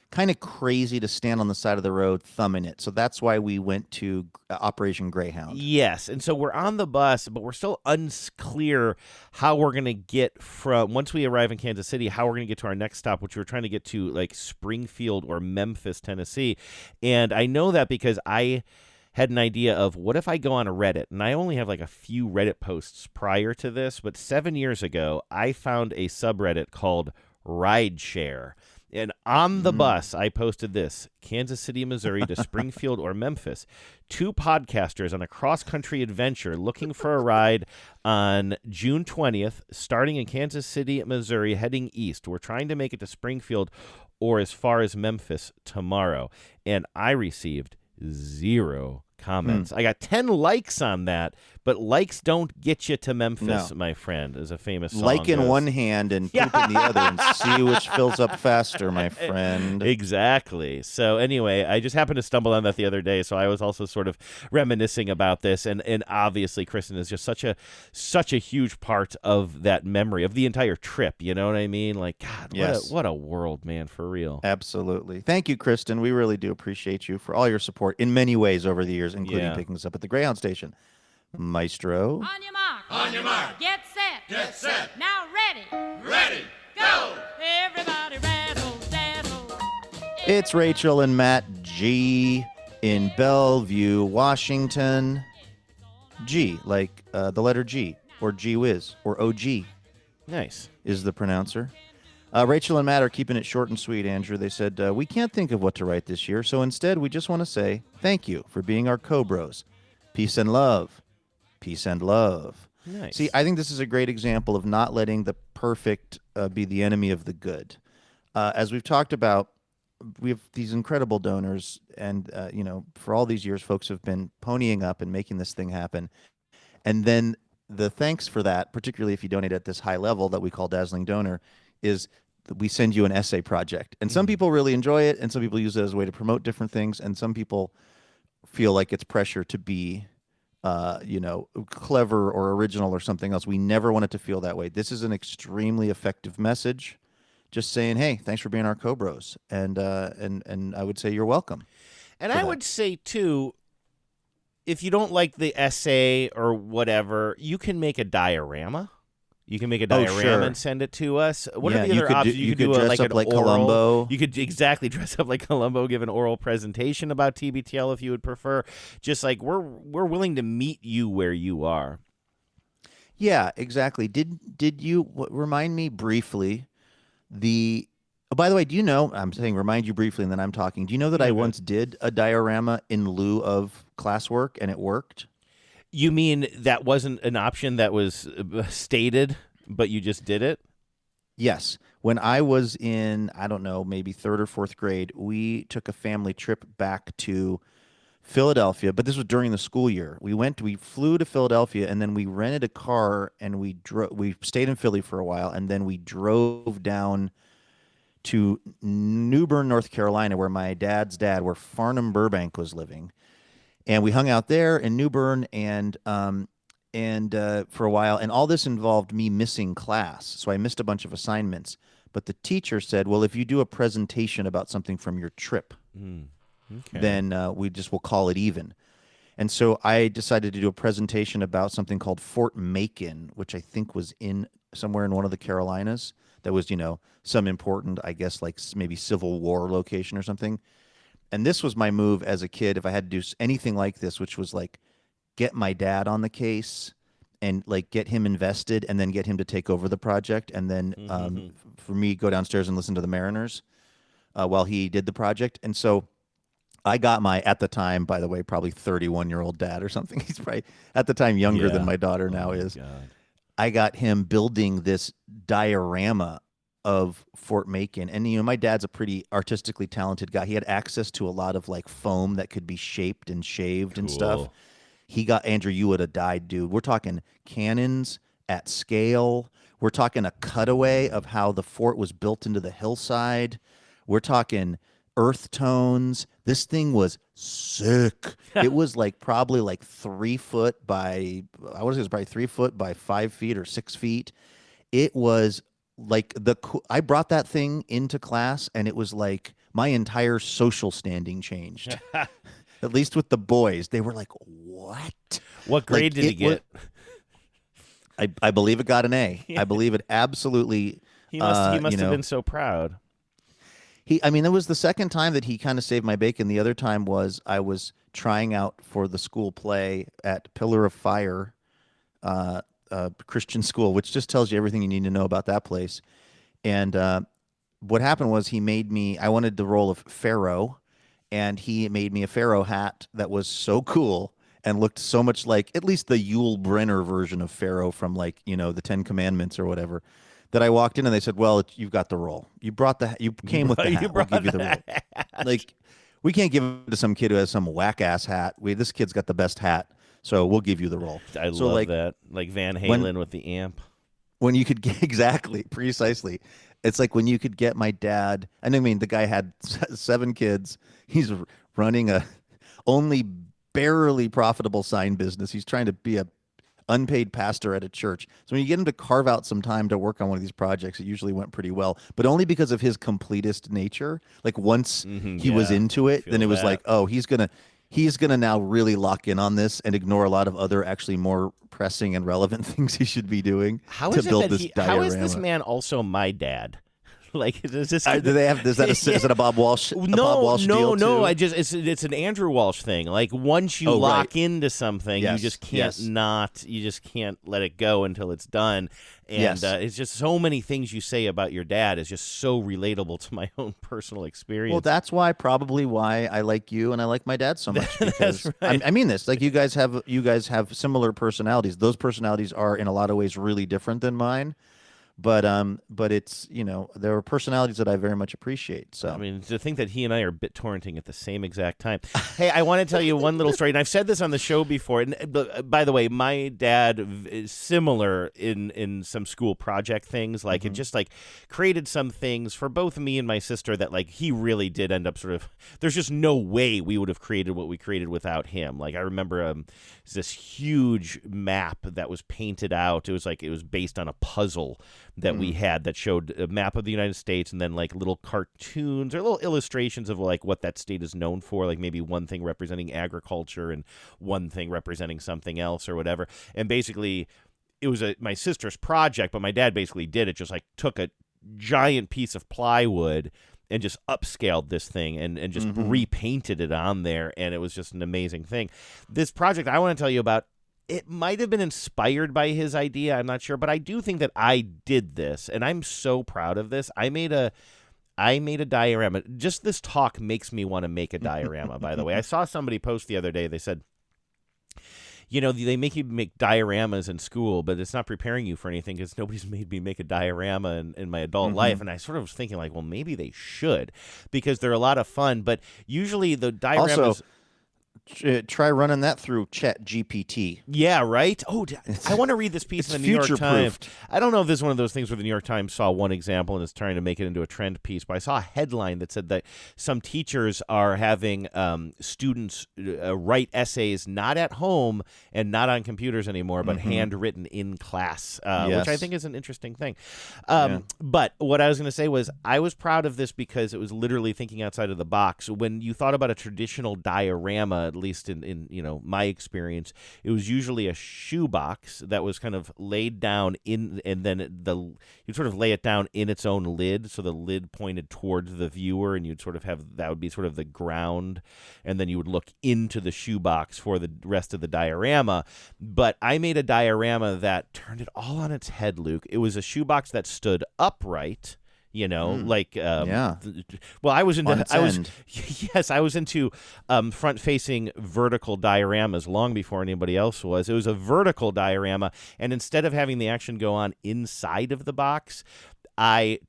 kind of crazy to stand on the side of the road thumbing it. So that's why we went to Operation Greyhound. Yes, and so we're on the bus, but we're still unclear how we're going to get from, once we arrive in Kansas City, how we're going to get to our next stop, which we're trying to get to like Springfield or Memphis, Tennessee. And I know that because I had an idea of what if I go on a Reddit, and I only have like a few Reddit posts prior to this, but 7 years ago, I found a subreddit called Rideshare. And on the bus, I posted this: Kansas City, Missouri to Springfield or Memphis. 2 podcasters on a cross-country adventure looking for a ride on June 20th, starting in Kansas City, Missouri, heading east. We're trying to make it to Springfield or as far as Memphis tomorrow. And I received 0 comments. I got 10 likes on that, but likes don't get you to Memphis, my friend, is a famous song. Like in one hand and poop in the other, and see which fills up faster, my friend. Exactly. So anyway, I just happened to stumble on that the other day, so I was also sort of reminiscing about this, and obviously Kristen is just such a huge part of that memory of the entire trip, you know what I mean? Like, God, what a world, man, for real. Absolutely. Thank you, Kristen. We really do appreciate you for all your support in many ways over the years, including picking us up at the Greyhound station. Maestro. On your mark. On your mark. Get set. Get set. Now ready. Ready. Go. Everybody razzle dazzle. It's Rachel and Matt G in Bellevue, Washington. G, like the letter G, or G Whiz, or OG. Nice. Is the pronouncer. Rachel and Matt are keeping it short and sweet, Andrew. They said, we can't think of what to write this year, so instead we just want to say thank you for being our co-bros. Peace and love. Peace and love. Nice. See, I think this is a great example of not letting the perfect be the enemy of the good. As we've talked about, we have these incredible donors, and for all these years, folks have been ponying up and making this thing happen. And then the thanks for that, particularly if you donate at this high level that we call Dazzling Donor, is we send you an essay project. And some people really enjoy it, and some people use it as a way to promote different things, and some people feel like it's pressure to be, clever or original or something else. We never want it to feel that way. This is an extremely effective message, just saying, hey, thanks for being our co-bros. And I would say you're welcome. And I would say, too, if you don't like the essay or whatever, you can make a diorama. You can make a diorama and send it to us. What are the other options? You could dress up like Columbo. You could dress up like Columbo, give an oral presentation about TBTL if you would prefer. Just like we're willing to meet you where you are. Yeah, exactly. Did you remind me briefly by the way, do you know, I'm saying remind you briefly and then I'm talking. Do you know that I once did a diorama in lieu of classwork and it worked? You mean that wasn't an option that was stated, but you just did it? Yes. When I was in, I don't know, maybe 3rd or 4th grade, we took a family trip back to Philadelphia, but this was during the school year. We flew to Philadelphia, and then we rented a car, and we stayed in Philly for a while, and then we drove down to New Bern, North Carolina, where my dad's dad, where Farnham Burbank was living. And we hung out there in New Bern and for a while. And all this involved me missing class. So I missed a bunch of assignments. But the teacher said, well, if you do a presentation about something from your trip, then we'll call it even. And so I decided to do a presentation about something called Fort Macon, which I think was somewhere in one of the Carolinas. That was, some important, I guess, like maybe Civil War location or something. And this was my move as a kid if I had to do anything like this, which was like get my dad on the case and like get him invested and then get him to take over the project. And then for me, go downstairs and listen to the Mariners while he did the project. And so I got at the time, by the way, probably 31-year-old dad or something. He's probably at the time younger than my daughter now is. God. I got him building this diorama of Fort Macon. And, my dad's a pretty artistically talented guy. He had access to a lot of like foam that could be shaped and shaved and stuff. Andrew, you would have died, dude. We're talking cannons at scale. We're talking a cutaway of how the fort was built into the hillside. We're talking earth tones. This thing was sick. It was probably 3 foot by, I want to say it was probably 3 foot by 5 feet or 6 feet. It was I brought that thing into class, and it was like my entire social standing changed. At least with the boys, they were like, "What? What grade did it get?" I believe it got an A. I believe it absolutely. He must have been so proud. It was the second time that he kind of saved my bacon. The other time was I was trying out for the school play at Pillar of Fire. Christian school, which just tells you everything you need to know about that place. And what happened was I wanted the role of Pharaoh, and he made me a Pharaoh hat that was so cool and looked so much like at least the Yul Brynner version of Pharaoh from the 10 Commandments or whatever, that I walked in and they said, well, you've got the role. You came with the hat. We'll give you the role. We can't give it to some kid who has some whack-ass hat. This kid's got the best hat. So we'll give you the role. I love that. Like Van Halen with the amp. When you could get, exactly, precisely. It's like when you could get my dad, the guy had 7 kids. He's running a only barely profitable sign business. He's trying to be a unpaid pastor at a church. So when you get him to carve out some time to work on one of these projects, it usually went pretty well, but only because of his completist nature. Like once he was into it, then it was like, oh, he's going to now really lock in on this and ignore a lot of other actually more pressing and relevant things he should be doing to build this diorama. How is this man also my dad? Is this? Do they have? Is that a Bob Walsh? No. Deal too? It's an Andrew Walsh thing. Like once you lock into something, you just can't you just can't let it go until it's done. And it's just so many things you say about your dad is just so relatable to my own personal experience. Well, that's probably why I like you and I like my dad so much. Because that's right. I mean this. Like you guys have similar personalities. Those personalities are in a lot of ways really different than mine. but it's, there are personalities that I very much appreciate. So I mean, to think that he and I are BitTorrenting at the same exact time. Hey, I want to tell you one little story, and I've said this on the show before. And by the way, my dad is similar in some school project things. Like it just like created some things for both me and my sister that like he really did end up sort of. There's just no way we would have created what we created without him. Like I remember this huge map that was painted out. It was based on a puzzle that we had that showed a map of the United States and then like little cartoons or little illustrations of like what that state is known for, like maybe one thing representing agriculture and one thing representing something else or whatever. And basically it was my sister's project, but my dad basically did it, just like took a giant piece of plywood and just upscaled this thing and just repainted it on there. And it was just an amazing thing. This project I want to tell you about, it might have been inspired by his idea. I'm not sure, but I do think that I did this, and I'm so proud of this. I made a diorama. Just this talk makes me want to make a diorama, by the way. I saw somebody post the other day. They said, they make you make dioramas in school, but it's not preparing you for anything because nobody's made me make a diorama in my adult life. And I sort of was thinking like, well, maybe they should because they're a lot of fun. But usually the dioramas... Also, try running that through ChatGPT. Yeah, right? Oh, I want to read this piece in the New York Times. I don't know if this is one of those things where the New York Times saw one example and is trying to make it into a trend piece, but I saw a headline that said that some teachers are having students write essays not at home and not on computers anymore, but handwritten in class, which I think is an interesting thing. But what I was going to say was I was proud of this because it was literally thinking outside of the box. When you thought about a traditional diorama, at least in my experience, it was usually a shoebox that was kind of laid down in, and then you'd sort of lay it down in its own lid, so the lid pointed towards the viewer, and you'd sort of have that would be sort of the ground, and then you would look into the shoebox for the rest of the diorama. But I made a diorama that turned it all on its head, Luke. It was a shoebox that stood upright. Well, I was into front-facing vertical dioramas long before anybody else was. It was a vertical diorama, and instead of having the action go on inside of the box, it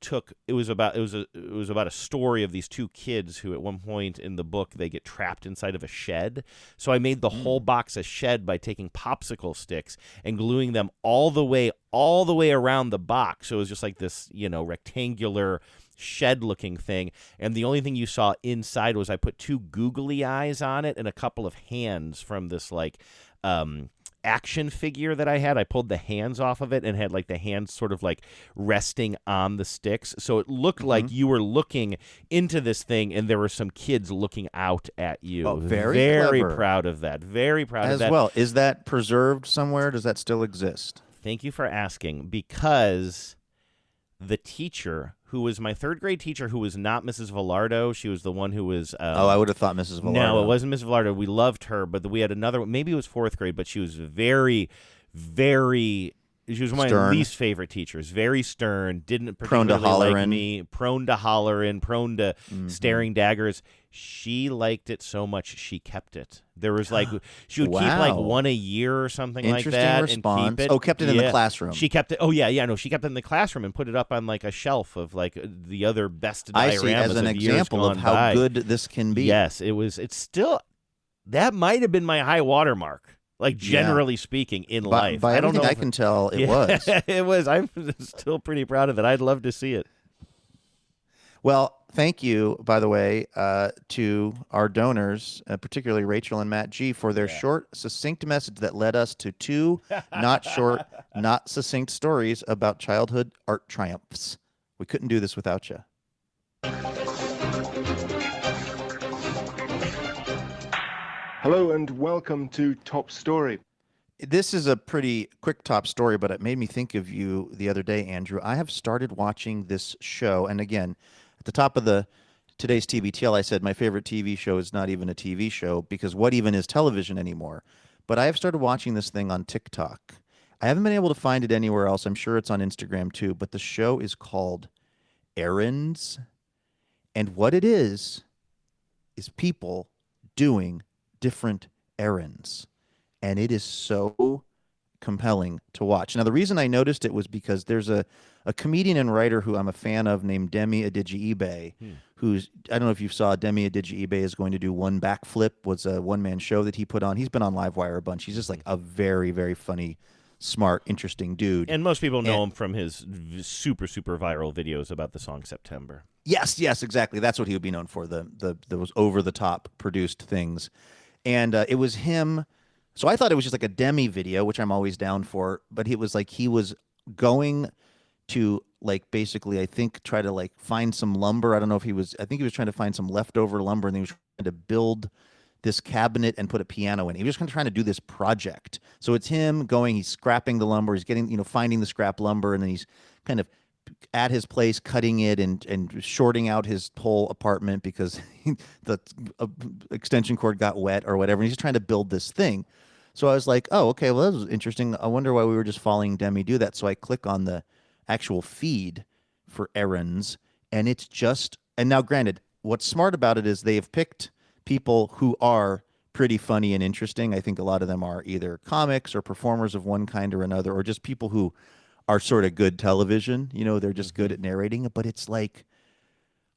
was about a story of these two kids who at one point in the book they get trapped inside of a shed. So I made the whole box a shed by taking popsicle sticks and gluing them all the way around the box. So it was just like this, rectangular shed-looking thing. And the only thing you saw inside was I put two googly eyes on it and a couple of hands from this action figure that I had. I pulled the hands off of it and had like the hands sort of like resting on the sticks. So it looked like you were looking into this thing and there were some kids looking out at you. Oh, very proud of that. Very proud of that. As well. Is that preserved somewhere? Does that still exist? Thank you for asking, because the teacher who was my third grade teacher, who was not Mrs. Villardo. She was the one who was... I would have thought Mrs. Villardo. No, it wasn't Mrs. Villardo. We loved her, but we had another... Maybe it was fourth grade, but she was very, very... She was one of my least favorite teachers. Very stern, didn't particularly like me. Prone to hollering, prone to staring daggers. She liked it so much, she kept it. There was she would keep like one a year or something like that. Response. And keep it. Oh, kept it in the classroom. She kept it. Oh, yeah. No, she kept it in the classroom and put it up on like a shelf of like the other best dioramas. I see, as an example of how good this can be. Yes, it's still, that might have been my high water mark. Like, generally speaking, in life. By everything I can tell, it was. It was. I'm still pretty proud of it. I'd love to see it. Well, thank you, by the way, to our donors, particularly Rachel and Matt G., for their short, succinct message that led us to two not short, not succinct stories about childhood art triumphs. We couldn't do this without you. Hello and welcome to Top Story. This is a pretty quick top story, but it made me think of you the other day, Andrew. I have started watching this show, and again, at the top of today's TBTL, I said my favorite TV show is not even a TV show because what even is television anymore? But I have started watching this thing on TikTok. I haven't been able to find it anywhere else. I'm sure it's on Instagram too, but the show is called Errands, and what it is people doing different errands, and it is so compelling to watch. Now, the reason I noticed it was because there's a comedian and writer who I'm a fan of named Demi Adejuyigbe, who's, I don't know if you saw, Demi Adejuyigbe is going to do One Backflip, was a one-man show that he put on. He's been on Livewire a bunch. He's just like a very, very funny, smart, interesting dude. And most people know him from his super, super viral videos about the song September. Yes, exactly. That's what he would be known for, those over-the-top produced things. And it was him. So I thought it was just like a Demi video, which I'm always down for. But it was like he was going to like basically, I think, try to like find some lumber. I don't know if I think he was trying to find some leftover lumber, and he was trying to build this cabinet and put a piano in. He was just kind of trying to do this project. So it's him going, he's scrapping the lumber, he's getting, finding the scrap lumber, and then he's kind of at his place cutting it and shorting out his whole apartment because the extension cord got wet or whatever. And he's trying to build this thing. So I was like, oh, okay, well, that was interesting. I wonder why we were just following Demi do that. So I click on the actual feed for errands, and it's just, and now granted, what's smart about it is they have picked people who are pretty funny and interesting. I think a lot of them are either comics or performers of one kind or another, or just people who are sort of good television. They're just good at narrating it. But it's like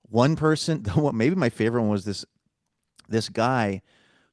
one person, maybe my favorite one was this guy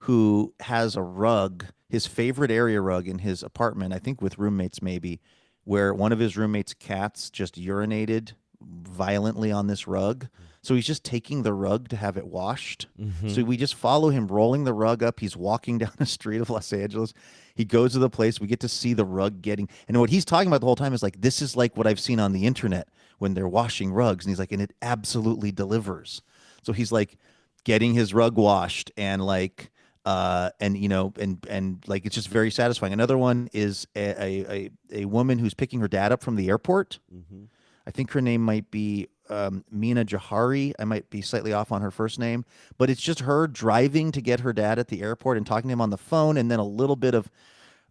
who has a rug, his favorite area rug in his apartment, I think with roommates maybe, where one of his roommates' cats just urinated violently on this rug. So he's just taking the rug to have it washed. Mm-hmm. So we just follow him rolling the rug up. He's walking down the street of Los Angeles. He goes to the place. We get to see the rug getting, and what he's talking about the whole time is like, this is like what I've seen on the internet when they're washing rugs. And he's like, and it absolutely delivers. So he's like getting his rug washed and like, and like, it's just very satisfying. Another one is a woman who's picking her dad up from the airport. Mm-hmm. I think her name might be Mina Jahari. I might be slightly off on her first name, but it's just her driving to get her dad at the airport and talking to him on the phone, and then a little bit of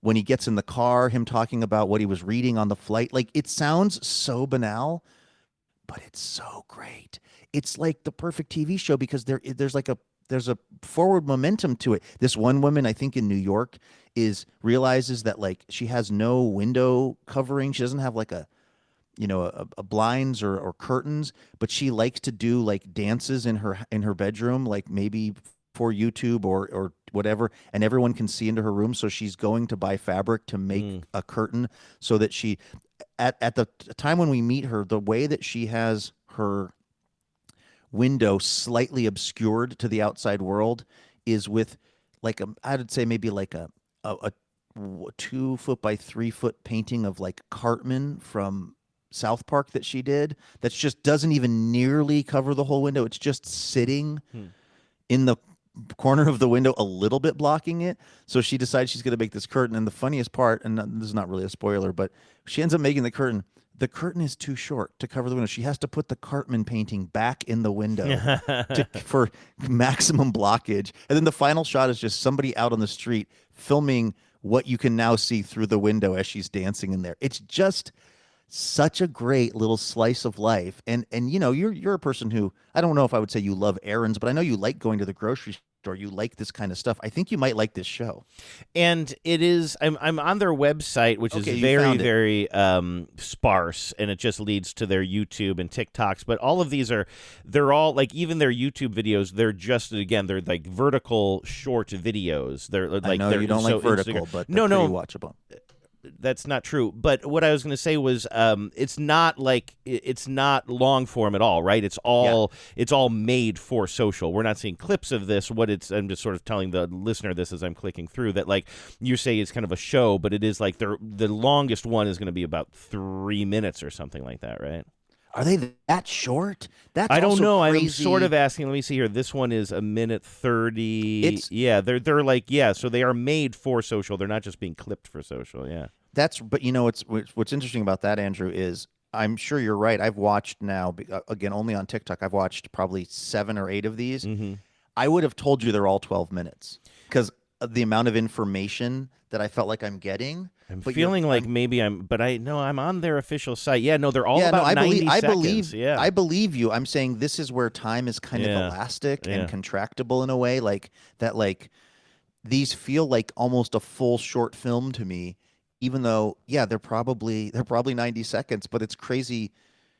when he gets in the car, him talking about what he was reading on the flight. Like, it sounds so banal, but it's so great. It's like the perfect TV show because there's a forward momentum to it. This one woman, I think in New York, realizes that like she has no window covering. She doesn't have like a blinds or curtains, but she likes to do like dances in her bedroom, like maybe for YouTube or whatever, and everyone can see into her room. So she's going to buy fabric to make a curtain so that she, at the time when we meet her, the way that she has her window slightly obscured to the outside world is with like I would say maybe like a 2 foot by 3 foot painting of like Cartman from South Park that she did. That just doesn't even nearly cover the whole window. It's just sitting in the corner of the window, a little bit blocking it. So she decides she's going to make this curtain. And the funniest part, and this is not really a spoiler, but she ends up making the curtain. The curtain is too short to cover the window. She has to put the Cartman painting back in the window for maximum blockage. And then the final shot is just somebody out on the street filming what you can now see through the window as she's dancing in there. It's just such a great little slice of life. And you're a person who, I don't know if I would say you love errands, but I know you like going to the grocery store. You like this kind of stuff. I think you might like this show. And it is, I'm on their website, which is very, very sparse, and it just leads to their YouTube and TikToks. But all of these they're all like, even their YouTube videos, they're just, again, they're like vertical short videos. They're like, I know you don't like vertical, but they're pretty watchable. That's not true. But what I was going to say was, it's not long form at all, right? It's all made for social. We're not seeing clips of this. I'm just sort of telling the listener this as I'm clicking through that, like you say, it's kind of a show, but it is like the longest one is going to be about 3 minutes or something like that, right? Are they that short? That's I don't know. Crazy. I'm sort of asking. Let me see here. This one is 1:30. They're like, so they are made for social. They're not just being clipped for social. Yeah. But what's interesting about that, Andrew, is I'm sure you're right. I've watched now, again, only on TikTok, I've watched probably 7 or 8 of these. Mm-hmm. I would have told you they're all 12 minutes because the amount of information that I felt like I'm getting. I'm feeling like maybe I'm on their official site. Yeah, no, they're all about 90 seconds. I believe you. I'm saying this is where time is kind of elastic and contractible in a way, like that. Like these feel like almost a full short film to me, even though, they're probably 90 seconds, but it's crazy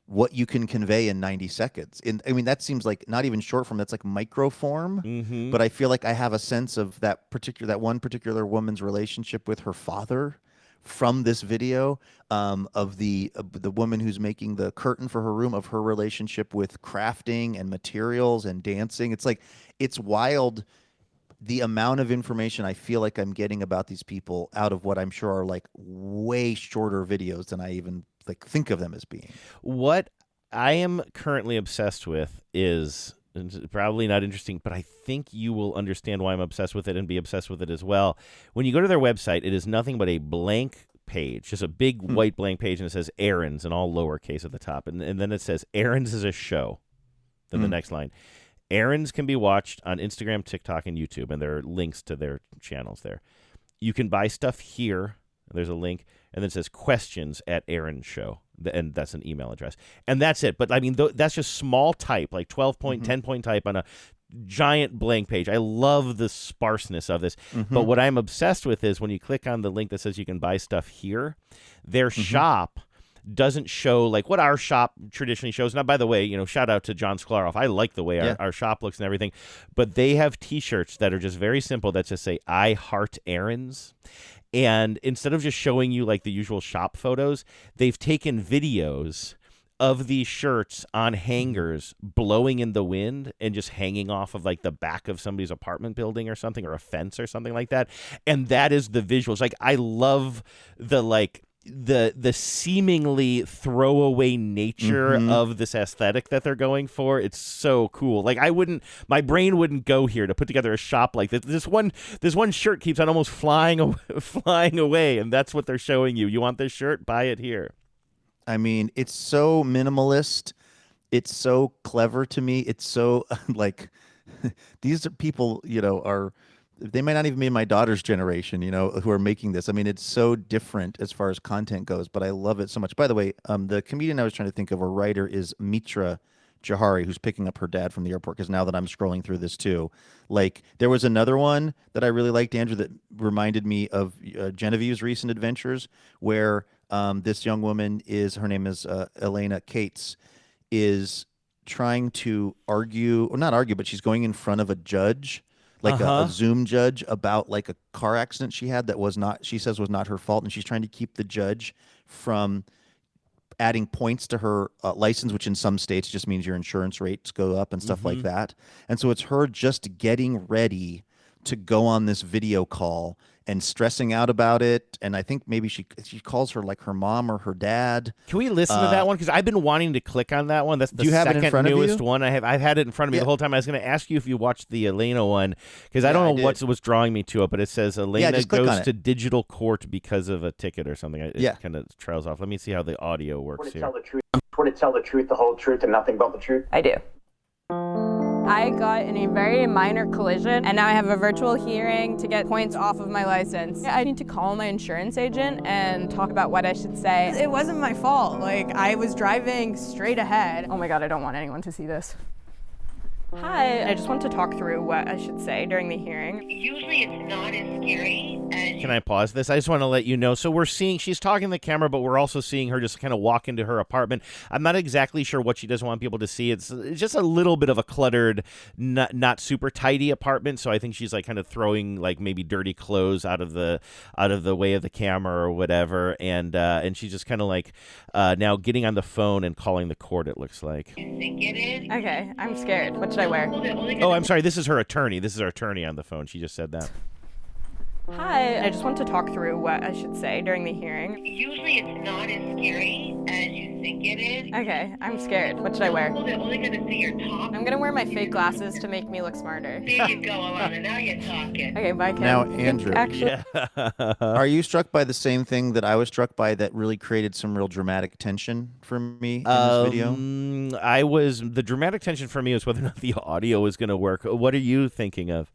what you can convey in 90 seconds. I mean, that seems like not even short form, that's like micro form. Mm-hmm. But I feel like I have a sense of that one particular woman's relationship with her father from this video, of the woman who's making the curtain for her room, of her relationship with crafting and materials and dancing. It's like, it's wild the amount of information I feel like I'm getting about these people out of what I'm sure are like way shorter videos than I even like think of them as being. What I am currently obsessed with is, and it's probably not interesting, but I think you will understand why I'm obsessed with it and be obsessed with it as well. When you go to their website, it is nothing but a blank page, just a big white blank page, and it says errands in all lowercase at the top. And then it says errands is a show. Then the next line, errands can be watched on Instagram, TikTok, and YouTube, and there are links to their channels there. You can buy stuff here. There's a link, and then it says questions at Aaron Show, and that's an email address. And that's it. But, I mean, that's just small type, like 12-point, 10-point type on a giant blank page. I love the sparseness of this. But what I'm obsessed with is when you click on the link that says you can buy stuff here, their shop doesn't show like what our shop traditionally shows. Now, by the way, shout out to John Sklaroff. I like the way our shop looks and everything. But they have T-shirts that are just very simple that just say, I heart errands. And instead of just showing you like the usual shop photos, they've taken videos of these shirts on hangers blowing in the wind and just hanging off of like the back of somebody's apartment building or something, or a fence or something like that. And that is the visuals. Like, I love the seemingly throwaway nature of this aesthetic that they're going for. It's so cool. Like, my brain wouldn't go here to put together a shop like this. This one shirt keeps on almost flying away, and that's what they're showing you. You want this shirt? Buy it here. I mean, it's so minimalist. It's so clever to me. It's so like these are people, they might not even be my daughter's generation, who are making this. I mean, it's so different as far as content goes, but I love it so much. By the way, the comedian I was trying to think of, a writer, is Mitra Johari, who's picking up her dad from the airport, because now that I'm scrolling through this too, like, there was another one that I really liked, Andrew, that reminded me of Genevieve's recent adventures, where this young woman her name is Elena Cates, is trying to not argue, but she's going in front of a judge, like a Zoom judge, about like a car accident she had that she says was not her fault, and she's trying to keep the judge from adding points to her license, which in some states just means your insurance rates go up and stuff like that. And so it's her just getting ready to go on this video call and stressing out about it. And I think maybe she calls her like her mom or her dad. Can we listen to that one? Because I've been wanting to click on that one. That's the second newest one. I've had it in front of me the whole time. I was going to ask you if you watched the Elena one, because I don't know what was drawing me to it, but it says Elena goes to digital court because of a ticket or something. It kind of trails off. Let me see how the audio works here. Want to tell the truth, the whole truth, and nothing but the truth? I do. I got in a very minor collision, and now I have a virtual hearing to get points off of my license. I need to call my insurance agent and talk about what I should say. It wasn't my fault. Like, I was driving straight ahead. Oh my God, I don't want anyone to see this. Hi, I just want to talk through what I should say during the hearing. Usually it's not as scary as... Can I pause this? I just want to let you know. So we're seeing, she's talking to the camera, but we're also seeing her just kind of walk into her apartment. I'm not exactly sure what she doesn't want people to see. It's just a little bit of a cluttered, not super tidy apartment. So I think she's like kind of throwing like maybe dirty clothes out of the way of the camera or whatever. And she's just kind of like now getting on the phone and calling the court, it looks like. You think it is? Okay, I'm scared. What should I wear? Oh, I'm sorry. This is her attorney. This is our attorney on the phone. She just said that. Hi, I just want to talk through what I should say during the hearing. Usually it's not as scary as you think it is. Okay, I'm scared. What should I wear? Well, they're only going to see your top. I'm going to wear my fake glasses to make me look smarter. There you go, Alana. Now you're talking. Okay, bye, Kim. Now, Andrew, are you struck by the same thing that I was struck by that really created some real dramatic tension for me in this video? The dramatic tension for me was whether or not the audio was going to work. What are you thinking of?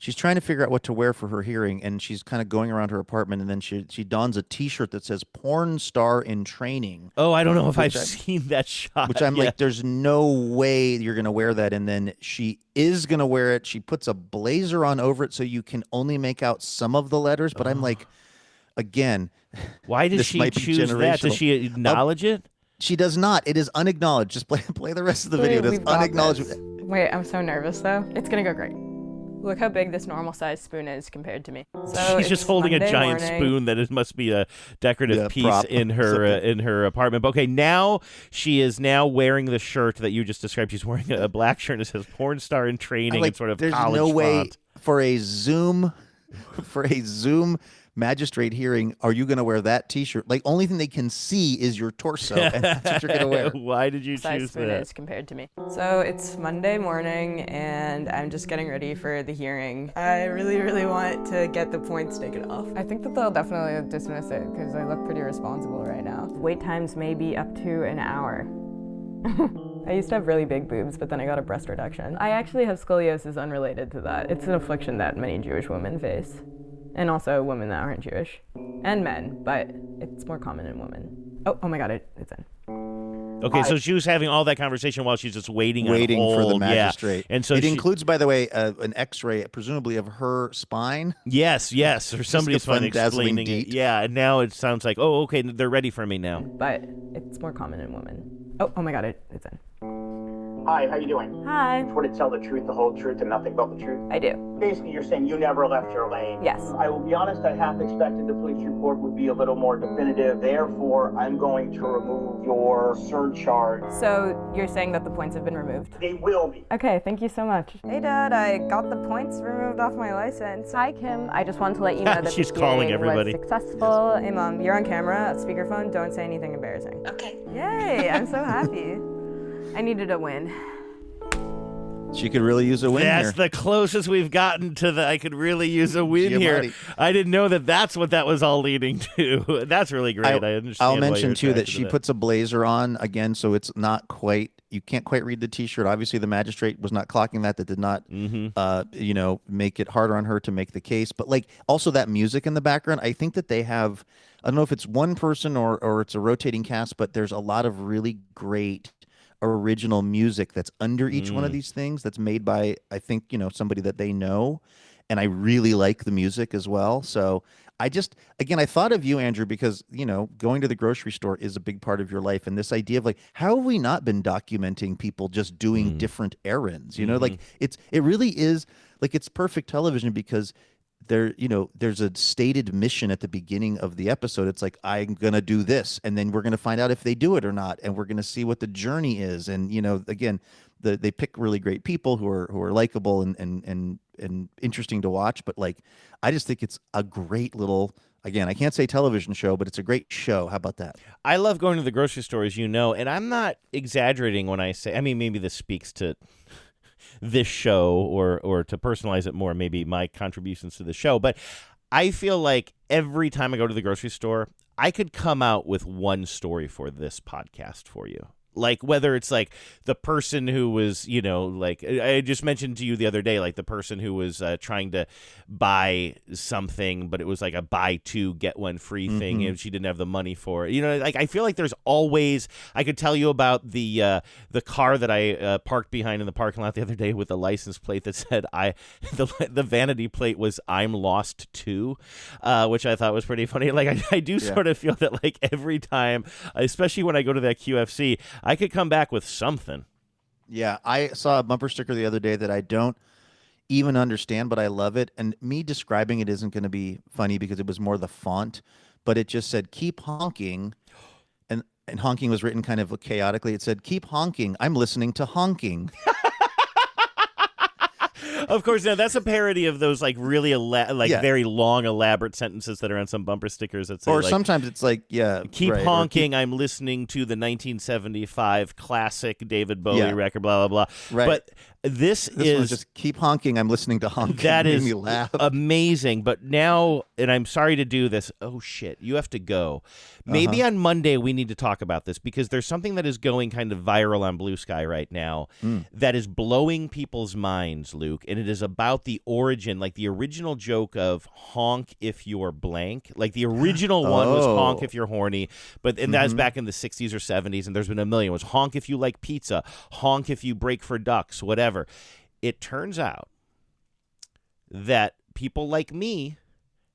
She's trying to figure out what to wear for her hearing, and she's kind of going around her apartment, and then she dons a T-shirt that says "Porn Star in Training." Oh, I don't know if I've seen that shot. Which I'm like, there's no way you're going to wear that. And then she is going to wear it. She puts a blazer on over it so you can only make out some of the letters. But I'm like, again, why does this she might be choose that? Does generational. she acknowledge it? She does not. It is unacknowledged. Just play the rest of the video. It is We've got unacknowledged. this. Wait, I'm so nervous though. It's gonna go great. Look how big this normal sized spoon is compared to me. So She's just holding Monday a giant morning. spoon that it must be a decorative piece prop. in her apartment. But okay, now she is now wearing the shirt that you just described. She's wearing a black shirt and it says "porn star in training" and sort of there's college no way font. for a Zoom magistrate hearing, are you going to wear that T-shirt? Like, only thing they can see is your torso, and that's what you're going to wear. Why did you choose spoon that? is compared to me. So it's Monday morning, and I'm just getting ready for the hearing. I really, really want to get the points taken off. I think that they'll definitely dismiss it because I look pretty responsible right now. Wait times may be up to an hour. I used to have really big boobs, but then I got a breast reduction. I actually have scoliosis unrelated to that. It's an affliction that many Jewish women face. And also women that aren't Jewish. And men, but it's more common in women. Oh my God, it's in. Okay, so she was having all that conversation while she's just waiting for the magistrate. Yeah. And so it includes, by the way, an X-ray, presumably of her spine. Yes, or somebody's fun explaining it. Yeah, and now it sounds like, oh, okay, they're ready for me now. But it's more common in women. Oh my God, it's in. Hi, how you doing? Hi. You want to tell the truth, the whole truth, and nothing but the truth? I do. Basically, you're saying you never left your lane. Yes. I will be honest, I half expected the police report would be a little more definitive. Therefore, I'm going to remove your surcharge. So you're saying that the points have been removed? They will be. Okay, thank you so much. Hey, Dad, I got the points removed off my license. Hi, Kim. I just wanted to let you know that She's the calling hearing everybody. was successful. Hey, Mom, you're on camera, speakerphone. Don't say anything embarrassing. Okay. Yay, I'm so happy. I needed a win. She could really use a win That's here. the closest we've gotten to the I could really use a win here. Giamatti. I didn't know that that's what that was all leading to. That's really great. I understand. I'll why mention you're too that attracted she to puts a blazer on again, so it's not quite. You can't quite read the T-shirt. Obviously, the magistrate was not clocking that. That did not, make it harder on her to make the case. But like also that music in the background, I think that they have. I don't know if it's one person or it's a rotating cast, but there's a lot of really great original music that's under each one of these things that's made by, I think, somebody that they know. And I really like the music as well. So I thought of you, Andrew, because, going to the grocery store is a big part of your life. And this idea of like, how have we not been documenting people just doing different errands? Like it really is like, it's perfect television because there's a stated mission at the beginning of the episode. It's like, I'm going to do this, and then we're going to find out if they do it or not, and we're going to see what the journey is. And, again, they pick really great people who are likable and interesting to watch. But, like, I just think it's a great little, again, I can't say television show, but it's a great show. How about that? I love going to the grocery store, as you know, and I'm not exaggerating when I say, I mean, maybe this speaks to this show or to personalize it more, maybe my contributions to the show. But I feel like every time I go to the grocery store, I could come out with one story for this podcast for you. Like whether it's like the person who was, like I just mentioned to you the other day, like the person who was trying to buy something, but it was like a buy two, get one free thing, and she didn't have the money for it. Like I feel like there's always, I could tell you about the car that I parked behind in the parking lot the other day with a license plate that said the vanity plate was I'm lost too, which I thought was pretty funny. Like I do sort of feel that like every time, especially when I go to that QFC, I could come back with something. Yeah, I saw a bumper sticker the other day that I don't even understand, but I love it. And me describing it isn't going to be funny because it was more the font, but it just said, keep honking. And honking was written kind of chaotically. It said, keep honking. I'm listening to honking. Of course, now that's a parody of those like really very long, elaborate sentences that are on some bumper stickers that say, or sometimes it's like, keep honking. I'm listening to the 1975 classic David Bowie record, blah blah blah. Right. But this is just keep honking. I'm listening to honking. That made is me laugh. Amazing. But now, and I'm sorry to do this. Oh shit, you have to go. Maybe on Monday we need to talk about this because there's something that is going kind of viral on Blue Sky right now that is blowing people's minds, Luke. And it is about the origin, like the original joke of honk if you're blank. Like the original one was honk if you're horny, and that was back in the 60s or 70s, and there's been a million. It was honk if you like pizza, honk if you break for ducks, whatever. It turns out that people like me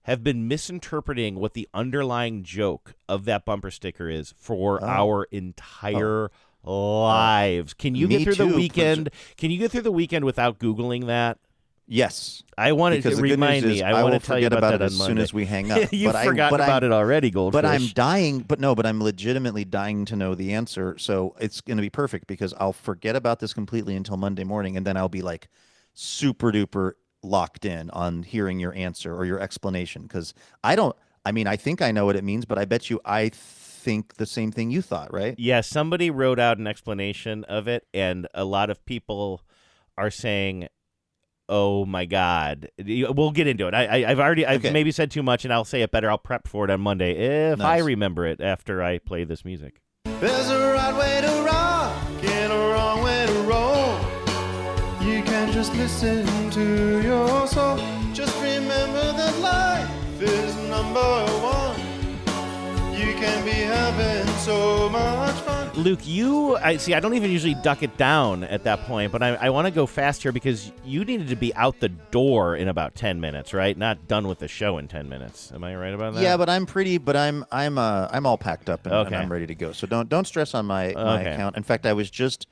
have been misinterpreting what the underlying joke of that bumper sticker is for our entire lives. Can you get through the weekend? Can you get through the weekend without Googling that? Yes. I wanted to remind me. I want to tell you about that as soon as we hang up. You've forgotten about it already, Goldfish. But I'm dying. But I'm legitimately dying to know the answer. So it's going to be perfect because I'll forget about this completely until Monday morning, and then I'll be like super duper locked in on hearing your answer or your explanation. Because I think I know what it means, but I bet you I think the same thing you thought, right? Yeah. Somebody wrote out an explanation of it, and a lot of people are saying, oh my God! We'll get into it. I've maybe said too much, and I'll say it better. I'll prep for it on Monday if I remember it after I play this music. There's a right way to rock and a wrong way to roll. You can just listen to your soul. Just remember that life is number one. You can be having so much fun. Luke, I don't even usually duck it down at that point, but I want to go fast here because you needed to be out the door in about 10 minutes, right? Not done with the show in 10 minutes. Am I right about that? Yeah, but I'm all packed up and I'm ready to go. So don't stress on my account. In fact, I was just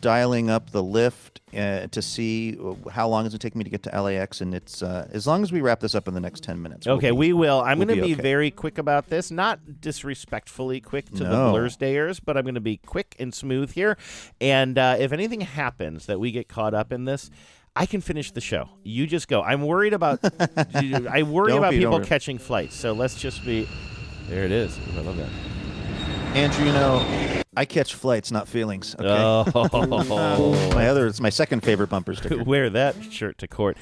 dialing up the Lyft to see how long does it take me to get to LAX, and it's as long as we wrap this up in the next 10 minutes. Okay, we will. I'm going to be very quick about this, not disrespectfully quick to the Blursdayers, but I'm going to be quick and smooth here. And if anything happens that we get caught up in this, I can finish the show. You just go. I'm worried about people catching flights, so let's just be. There it is. I love that. Andrew, I catch flights, not feelings. Okay? Oh. It's my second favorite bumper sticker. Wear that shirt to court.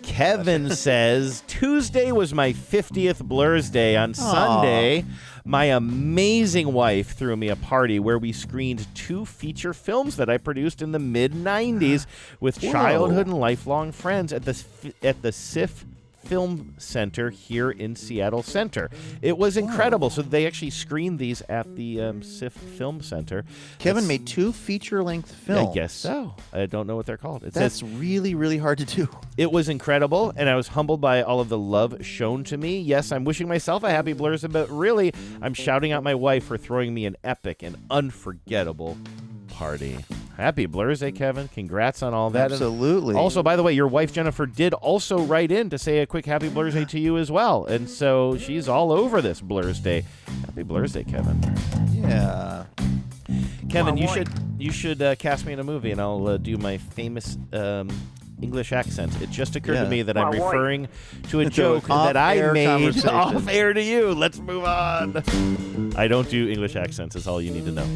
Kevin says, Tuesday was my 50th Blur's Day. On Sunday, my amazing wife threw me a party where we screened 2 feature films that I produced in the mid-'90s with childhood and lifelong friends at the SIF Film Center here in Seattle Center. It was incredible. So they actually screened these at the SIF Film Center. Kevin made 2 feature-length films. I guess so. I don't know what they're called. That's really, really hard to do. It was incredible, and I was humbled by all of the love shown to me. Yes, I'm wishing myself a happy Blur's, but really, I'm shouting out my wife for throwing me an epic and unforgettable party. Happy Blur's Day, Kevin. Congrats on all that. Absolutely. Also, by the way, your wife, Jennifer, did also write in to say a quick happy Blur's Day to you as well. And so she's all over this Blur's Day. Happy Blur's Day, Kevin. Yeah. Kevin, you should cast me in a movie, and I'll do my famous English accent. It just occurred to me that I'm referring to a joke that I made off air to you. Let's move on. I don't do English accents, is all you need to know.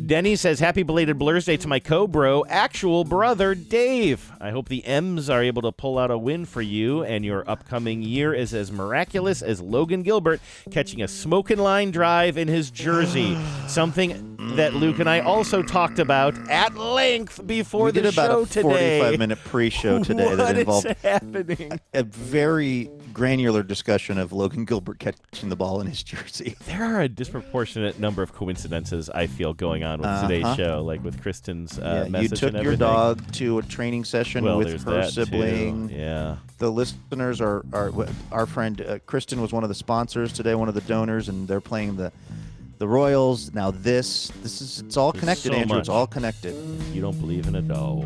Denny says, happy belated Blur's Day to my co-bro, actual brother, Dave. I hope the M's are able to pull out a win for you, and your upcoming year is as miraculous as Logan Gilbert catching a smoking line drive in his jersey. Something that Luke and I also talked about at length before the show today. We did about a 45-minute pre-show today that involved happening? A very granular discussion of Logan Gilbert catching the ball in his jersey. There are a disproportionate number of coincidences, I feel, going on with today's show, like with Kristen's message. You took your dog to a training session with her sibling. Too. Yeah. The listeners are our friend Kristen was one of the sponsors today, one of the donors, and they're playing the Royals. Now this is it's all connected, so Andrew. much. It's all connected. You don't believe in it, though.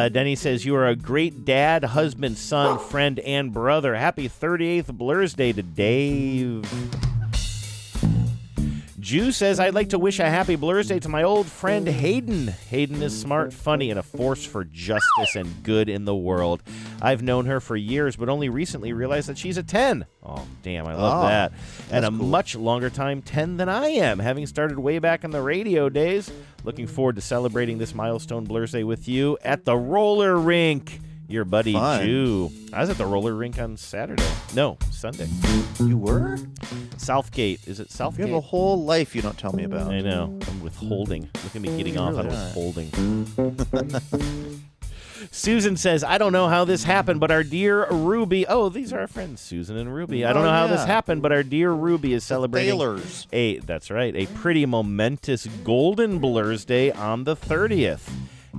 Denny says, you are a great dad, husband, son, friend, and brother. Happy 38th Blur's Day to Dave. Jew says, I'd like to wish a happy Blur's Day to my old friend Hayden. Hayden is smart, funny, and a force for justice and good in the world. I've known her for years, but only recently realized that she's a 10. Oh, damn, I love that. And a much longer time 10 than I am, having started way back in the radio days. Looking forward to celebrating this milestone Blur's Day with you at the roller rink. Your buddy Jew. I was at the roller rink on Saturday. No, Sunday. You were? Southgate. Is it Southgate? You have a whole life you don't tell me about. I know. I'm withholding. Look at me getting off on withholding. Susan says, I don't know how this happened, but our dear Ruby... Oh, these are our friends, Susan and Ruby. I don't know how this happened, but our dear Ruby is celebrating... That's right. A pretty momentous golden Blur's Day on the 30th.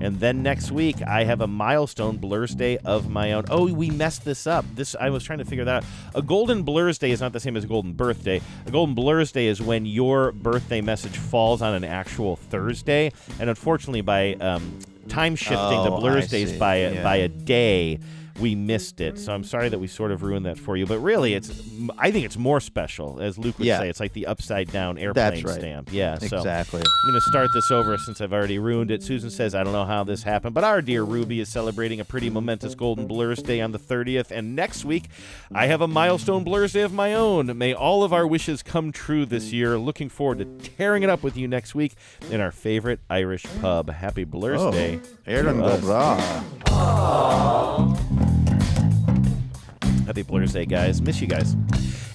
And then next week, I have a milestone Blur's Day of my own. Oh, we messed this up. I was trying to figure that out. A Golden Blur's Day is not the same as a Golden Birthday. A Golden Blur's Day is when your birthday message falls on an actual Thursday. And unfortunately, by time shifting the Blur's Days by a day, we missed it. So I'm sorry that we sort of ruined that for you. But really, I think it's more special, as Luke would say. It's like the upside-down airplane stamp. Yeah, so exactly. I'm going to start this over since I've already ruined it. Susan says, I don't know how this happened, but our dear Ruby is celebrating a pretty momentous Golden Blur's Day on the 30th. And next week, I have a milestone Blur's Day of my own. May all of our wishes come true this year. Looking forward to tearing it up with you next week in our favorite Irish pub. Happy Blur's Day. Happy Blur's Day, guys. Miss you guys.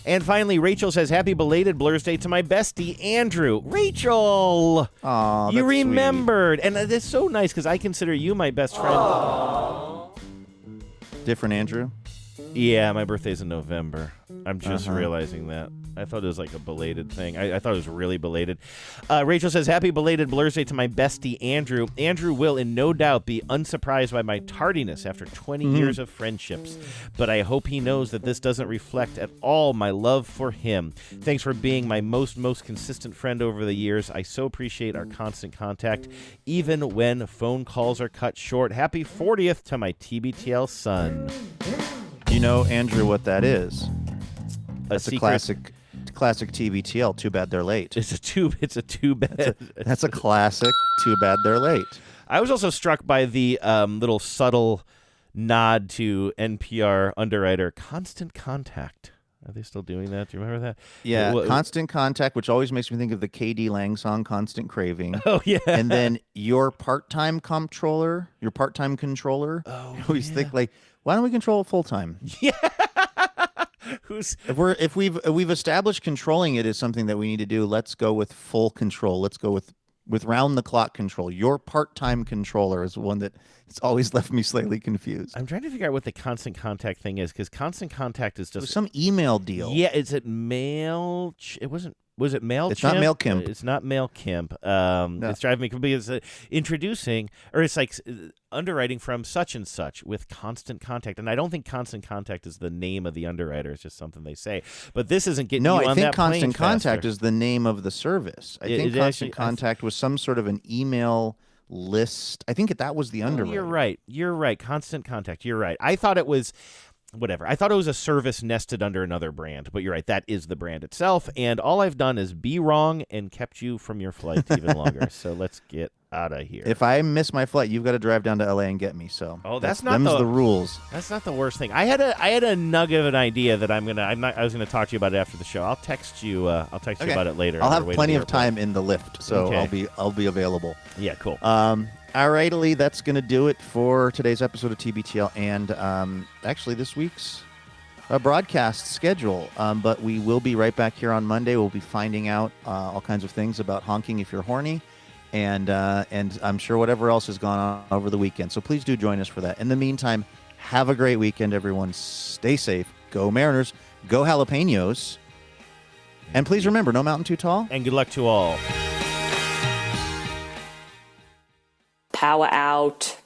And finally, Rachel says, happy belated Blur's Day to my bestie, Andrew. Rachel! Aw, you remembered. Sweet. And that's so nice because I consider you my best friend. Aww. Different Andrew? Yeah, my birthday's in November. I'm just realizing that. I thought it was like a belated thing. I thought it was really belated. Rachel says, happy belated Blur's Day to my bestie, Andrew. Andrew will, in no doubt, be unsurprised by my tardiness after 20 years of friendships. But I hope he knows that this doesn't reflect at all my love for him. Thanks for being my most consistent friend over the years. I so appreciate our constant contact, even when phone calls are cut short. Happy 40th to my TBTL son. You know, Andrew, what that is? That's a classic TBTL. Too bad they're late. It's a too bad. That's a classic. Too bad they're late. I was also struck by the little subtle nod to NPR underwriter Constant Contact. Are they still doing that? Do you remember that? Yeah, Constant Contact, which always makes me think of the K.D. Lang song "Constant Craving." Oh yeah. And then your part-time controller. Oh, I always think like, why don't we control it full time? Yeah. If we've established controlling it is something that we need to do, let's go with full control. Let's go with round the clock control. Your part-time controller is one that it's always left me slightly confused. I'm trying to figure out what the Constant Contact thing is, because Constant Contact is just some email deal. Yeah, is it mail? It wasn't. Was it MailChimp? It's not MailChimp. It's not MailChimp. No. It's driving me because introducing, or it's like underwriting from such and such with Constant Contact. And I don't think Constant Contact is the name of the underwriter. It's just something they say. But this isn't getting you on that plane. No, I think Constant Contact faster. is the name of the service. I think Constant Contact was some sort of an email list. I think that was the underwriter. You're right. Constant Contact. You're right. I thought it was... Whatever. I thought it was a service nested under another brand, but you're right. That is the brand itself. And all I've done is be wrong and kept you from your flight even longer. So let's get out of here. If I miss my flight, you've got to drive down to LA and get me. So that's not them's the rules. That's not the worst thing. I had a nugget of an idea that I was gonna talk to you about it after the show. I'll text you. you about it later. I'll have plenty of time in the lift, so I'll be available. Yeah, cool. All right, Ali, that's going to do it for today's episode of TBTL and actually this week's broadcast schedule. But we will be right back here on Monday. We'll be finding out all kinds of things about honking if you're horny and I'm sure whatever else has gone on over the weekend. So please do join us for that. In the meantime, have a great weekend, everyone. Stay safe. Go Mariners. Go Jalapenos. And please remember, no mountain too tall. And good luck to all. Power out.